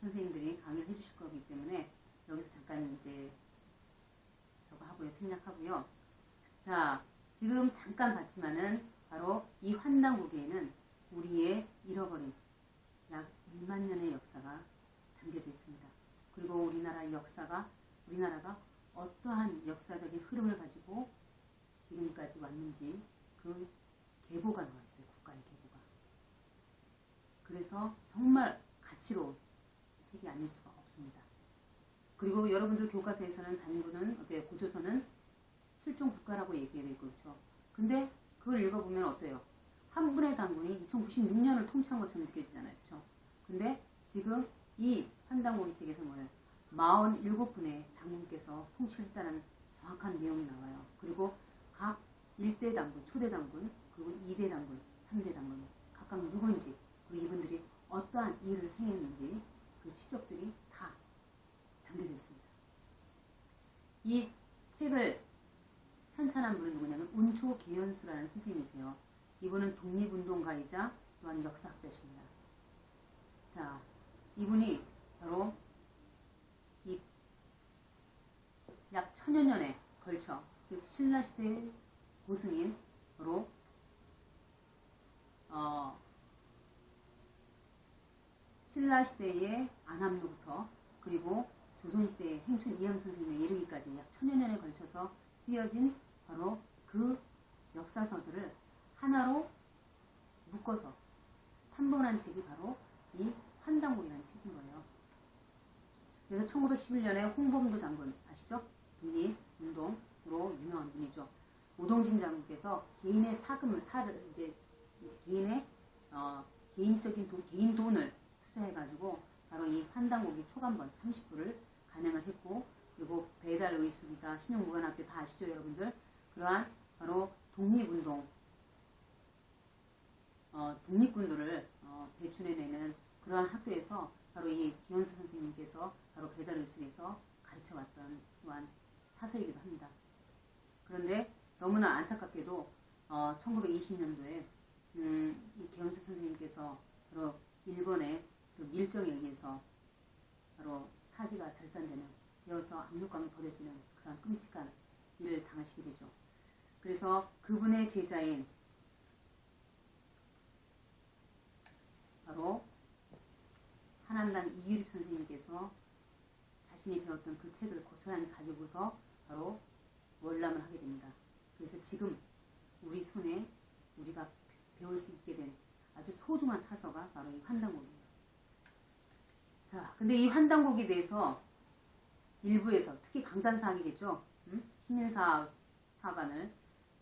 선생님들이 강의를 해주실 거기 때문에 여기서 잠깐 이제 저거 하고요, 생략하고요. 자, 지금 잠깐 봤지만은 바로 이 환단곡에는 우리의 잃어버린 약 1만 년의 역사가 담겨져 있습니다. 그리고 우리나라가 어떠한 역사적인 흐름을 가지고 지금까지 왔는지 그 계보가 나와 있어요. 국가의 계보가. 그래서 정말 가치로운 책이 아닐 수가 없습니다. 그리고 여러분들 교과서에서는 단군은 고조선은 실종 국가라고 얘기해야 되고 그렇죠. 근데 그걸 읽어보면 어때요? 한 분의 단군이 2096년을 통치한 것처럼 느껴지잖아요. 그렇죠? 근데 지금 이 환단고기 책에서 뭐예요? 47분의 당군께서 통치했다는 정확한 내용이 나와요. 그리고 각 1대 당군, 초대 당군, 그리고 2대 당군, 3대 당군 각각 누구인지, 그리고 이분들이 어떠한 일을 행했는지 그 치적들이 다 담겨져 있습니다. 이 책을 편찬한 분은 누구냐면 운초 계연수라는 선생님이세요. 이분은 독립운동가이자 또한 역사학자십니다. 자, 이분이 바로 이 약 1000여 년에 걸쳐, 즉 신라시대의 고승인으로 신라시대의 안암로부터 그리고 조선시대의 행춘 이암 선생님에 이르기까지 약 1000여 년에 걸쳐서 쓰여진 바로 그 역사서들을 하나로 묶어서 탐본한 책이 바로 이 환단곡이라는 책인 거예요. 그래서 1911년에 홍범도 장군 아시죠? 독립운동으로 유명한 분이죠. 오동진 장군께서 개인의 개인의 개인 돈을 투자해가지고 바로 이 환단곡이 초간번 30부를 간행을 했고, 그리고 배달 의숙이다, 신흥무관학교 다 아시죠, 여러분들? 그러한 바로 독립운동, 독립군들을 배출해내는 그러한 학교에서 바로 이 기현수 선생님께서 바로 배달 의숙에서 가르쳐왔던 또한 사설이기도 합니다. 그런데 너무나 안타깝게도 1920년도에 이 기현수 선생님께서 바로 일본의 그 밀정에 의해서 바로 사지가 절단되는, 이어서 압록강에 버려지는 그런 끔찍한 일을 당하시게 되죠. 그래서 그분의 제자인 바로 한암단 이유립 선생님께서 자신이 배웠던 그 책을 고스란히 가지고서 바로 월남을 하게 됩니다. 그래서 지금 우리 손에 우리가 배울 수 있게 된 아주 소중한 사서가 바로 이 환단곡이에요. 자, 근데 이 환단곡에 대해서 일부에서 특히 강단사학이겠죠. 시민사관을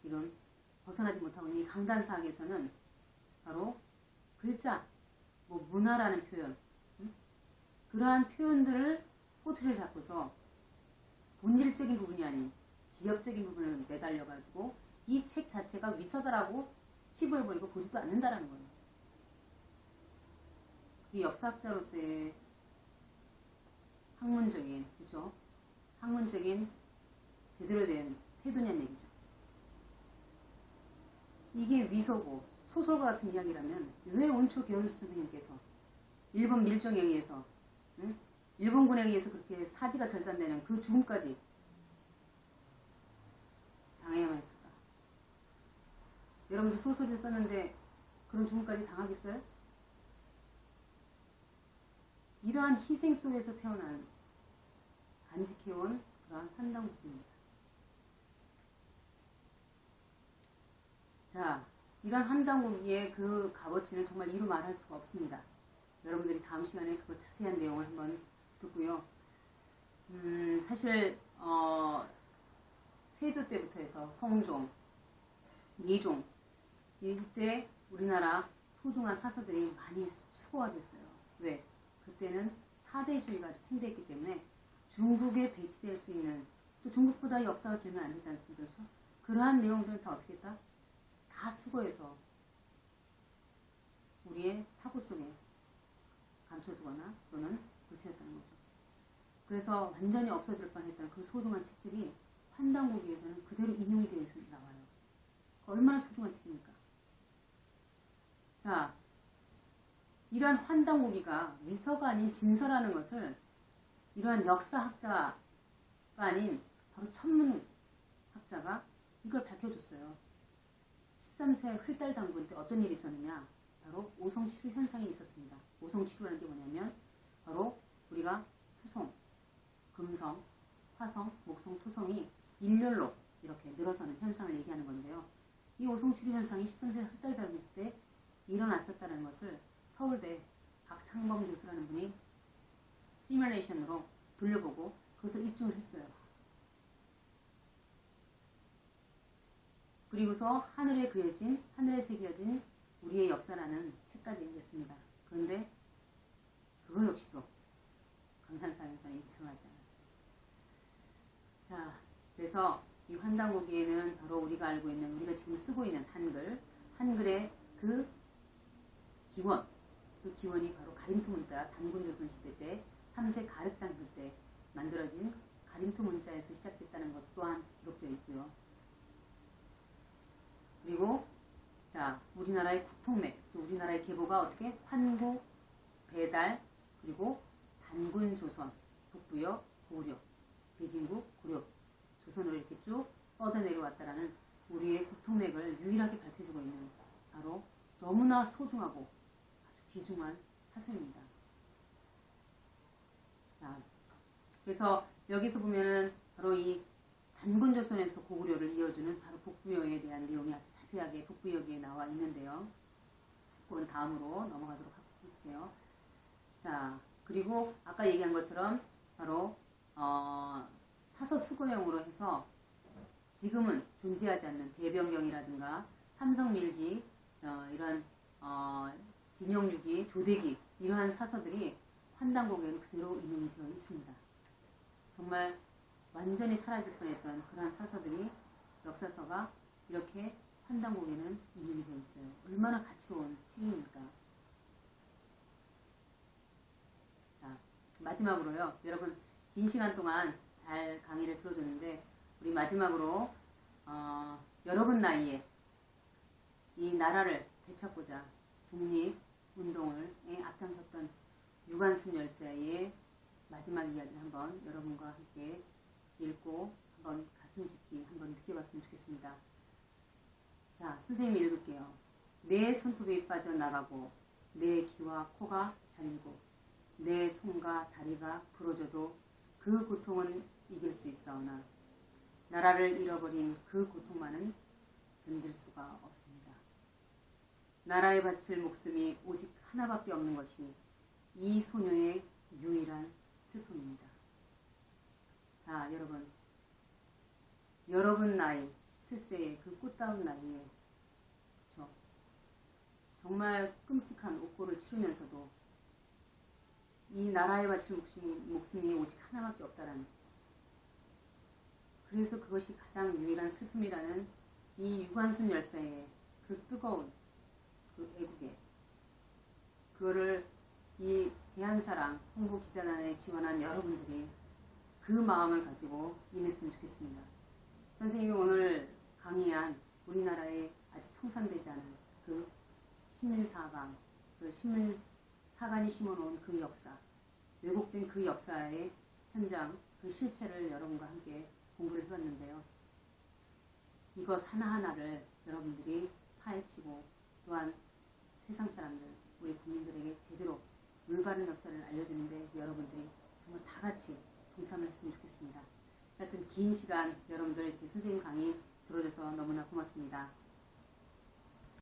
지금 벗어나지 못하고 있는 이 강단사학에서는 바로 글자, 문화라는 표현, 그러한 표현들을 꼬투리를 잡고서 본질적인 부분이 아닌 지엽적인 부분을 매달려가지고 이 책 자체가 위서다라고 치부해버리고 보지도 않는다라는 거예요. 이 역사학자로서의 학문적인, 그죠? 학문적인 제대로 된 태도냐는 얘기죠. 이게 위서고 소설과 같은 이야기라면 왜 온초 교수 선생님께서 일본 밀정에 의해서, 일본군에 의해서 그렇게 사지가 절단되는 그 죽음까지 당해야만 했을까? 여러분들 소설을 썼는데 그런 죽음까지 당하겠어요? 이러한 희생 속에서 태어난 간직해온 그러한 환단곡입니다. 자, 이러한 환단곡의 그 값어치는 정말 이루 말할 수가 없습니다. 여러분들이 다음 시간에 그 자세한 내용을 한번 듣고요. 사실 세조 때부터 해서 성종, 예종 이때 우리나라 소중한 사서들이 많이 수고가 됐어요. 왜? 그때는 사대주의가 팽배했기 때문에 중국에 배치될 수 있는, 또 중국보다 역사가 길면 안 되지 않습니까? 그렇죠? 그러한 내용들은 다 어떻게 했다? 다 수거해서 우리의 사고 속에 감춰두거나 또는 불태웠다는 거죠. 그래서 완전히 없어질 뻔했던 그 소중한 책들이 환단곡에서는 그대로 인용이 되어 나와요. 얼마나 소중한 책입니까? 자, 이러한 환단고기가 위서가 아닌 진서라는 것을 이러한 역사학자가 아닌 바로 천문학자가 이걸 밝혀줬어요. 13세 흘달 당군 때 어떤 일이 있었느냐? 바로 오성치루 현상이 있었습니다. 오성치루라는 게 뭐냐면 바로 우리가 수성, 금성, 화성, 목성, 토성이 일렬로 이렇게 늘어서는 현상을 얘기하는 건데요. 이 오성치루 현상이 13세 흘달 당군 때 일어났었다는 것을 서울대 박창범 교수라는 분이 시뮬레이션으로 돌려보고 그것을 입증을 했어요. 그리고서 하늘에 새겨진 우리의 역사라는 책까지 냈습니다. 그런데 그거 역시도 강산사연선이 입증하지 않았습니다. 자, 그래서 이 환단고기에는 바로 우리가 알고 있는, 우리가 지금 쓰고 있는 한글의 그 기원이 바로 가림토 문자, 단군조선 시대 때 3세 가륵 당군 때 만들어진 가림토 문자에서 시작됐다는 것 또한 기록되어 있고요. 그리고 자, 우리나라의 국통맥, 우리나라의 계보가 어떻게 환구, 배달, 그리고 단군조선, 북부역, 고려, 대진국, 고려, 조선으로 이렇게 쭉 뻗어 내려왔다라는 우리의 국통맥을 유일하게 밝혀주고 있는 바로 너무나 소중하고 아주 귀중한 사설입니다. 자, 그래서 여기서 보면은 바로 이 단군조선에서 고구려를 이어주는 바로 북부역에 대한 내용이 아주 자세하게 북부역에 나와 있는데요. 그건 다음으로 넘어가도록 할게요. 자, 그리고 아까 얘기한 것처럼 바로 사서 수거형으로 해서 지금은 존재하지 않는 대병경이라든가 삼성밀기, 이런 진영유기, 조대기 이러한 사서들이 환단고개는 그대로 인용이 되어 있습니다. 정말 완전히 사라질 뻔했던 그러한 사서들이 역사서가 이렇게 환단고개는 인용이 되어 있어요. 얼마나 가치로운 책입니까? 자, 마지막으로요. 여러분 긴 시간 동안 잘 강의를 들어줬는데 우리 마지막으로 여러분 나이에 이 나라를 되찾고자 독립운동에 앞장섰던 유관순 열사의 마지막 이야기를 한번 여러분과 함께 읽고 한번 가슴 깊이 한번 느껴봤으면 좋겠습니다. 자, 선생님이 읽을게요. 내 손톱이 빠져나가고 내 귀와 코가 잘리고 내 손과 다리가 부러져도 그 고통은 이길 수 있사오나 나라를 잃어버린 그 고통만은 견딜 수가 없습니다. 나라에 바칠 목숨이 오직 하나밖에 없는 것이 이 소녀의 유일한 슬픔입니다. 자, 여러분 나이 17세의 그 꽃다운 나이에 그쵸? 정말 끔찍한 옥고를 치르면서도 이 나라에 바칠 목숨이 오직 하나밖에 없다라는, 그래서 그것이 가장 유일한 슬픔이라는 이 유관순 열사의 그 뜨거운 그 애국에 그거를 이 대한사랑 홍보기자단에 지원한 여러분들이 그 마음을 가지고 임했으면 좋겠습니다. 선생님이 오늘 강의한 우리나라에 아직 청산되지 않은 그 신민사관, 그 신민사관이 심어놓은 그 역사, 왜곡된 그 역사의 현장, 그 실체를 여러분과 함께 공부를 해봤는데요. 이것 하나하나를 여러분들이 파헤치고 또한 세상 사람들, 우리 국민들에게 제대로 올바른 역사를 알려주는데 여러분들이 정말 다 같이 동참을 했으면 좋겠습니다. 하여튼 긴 시간 여러분들 이렇게 선생님 강의 들어줘서 너무나 고맙습니다.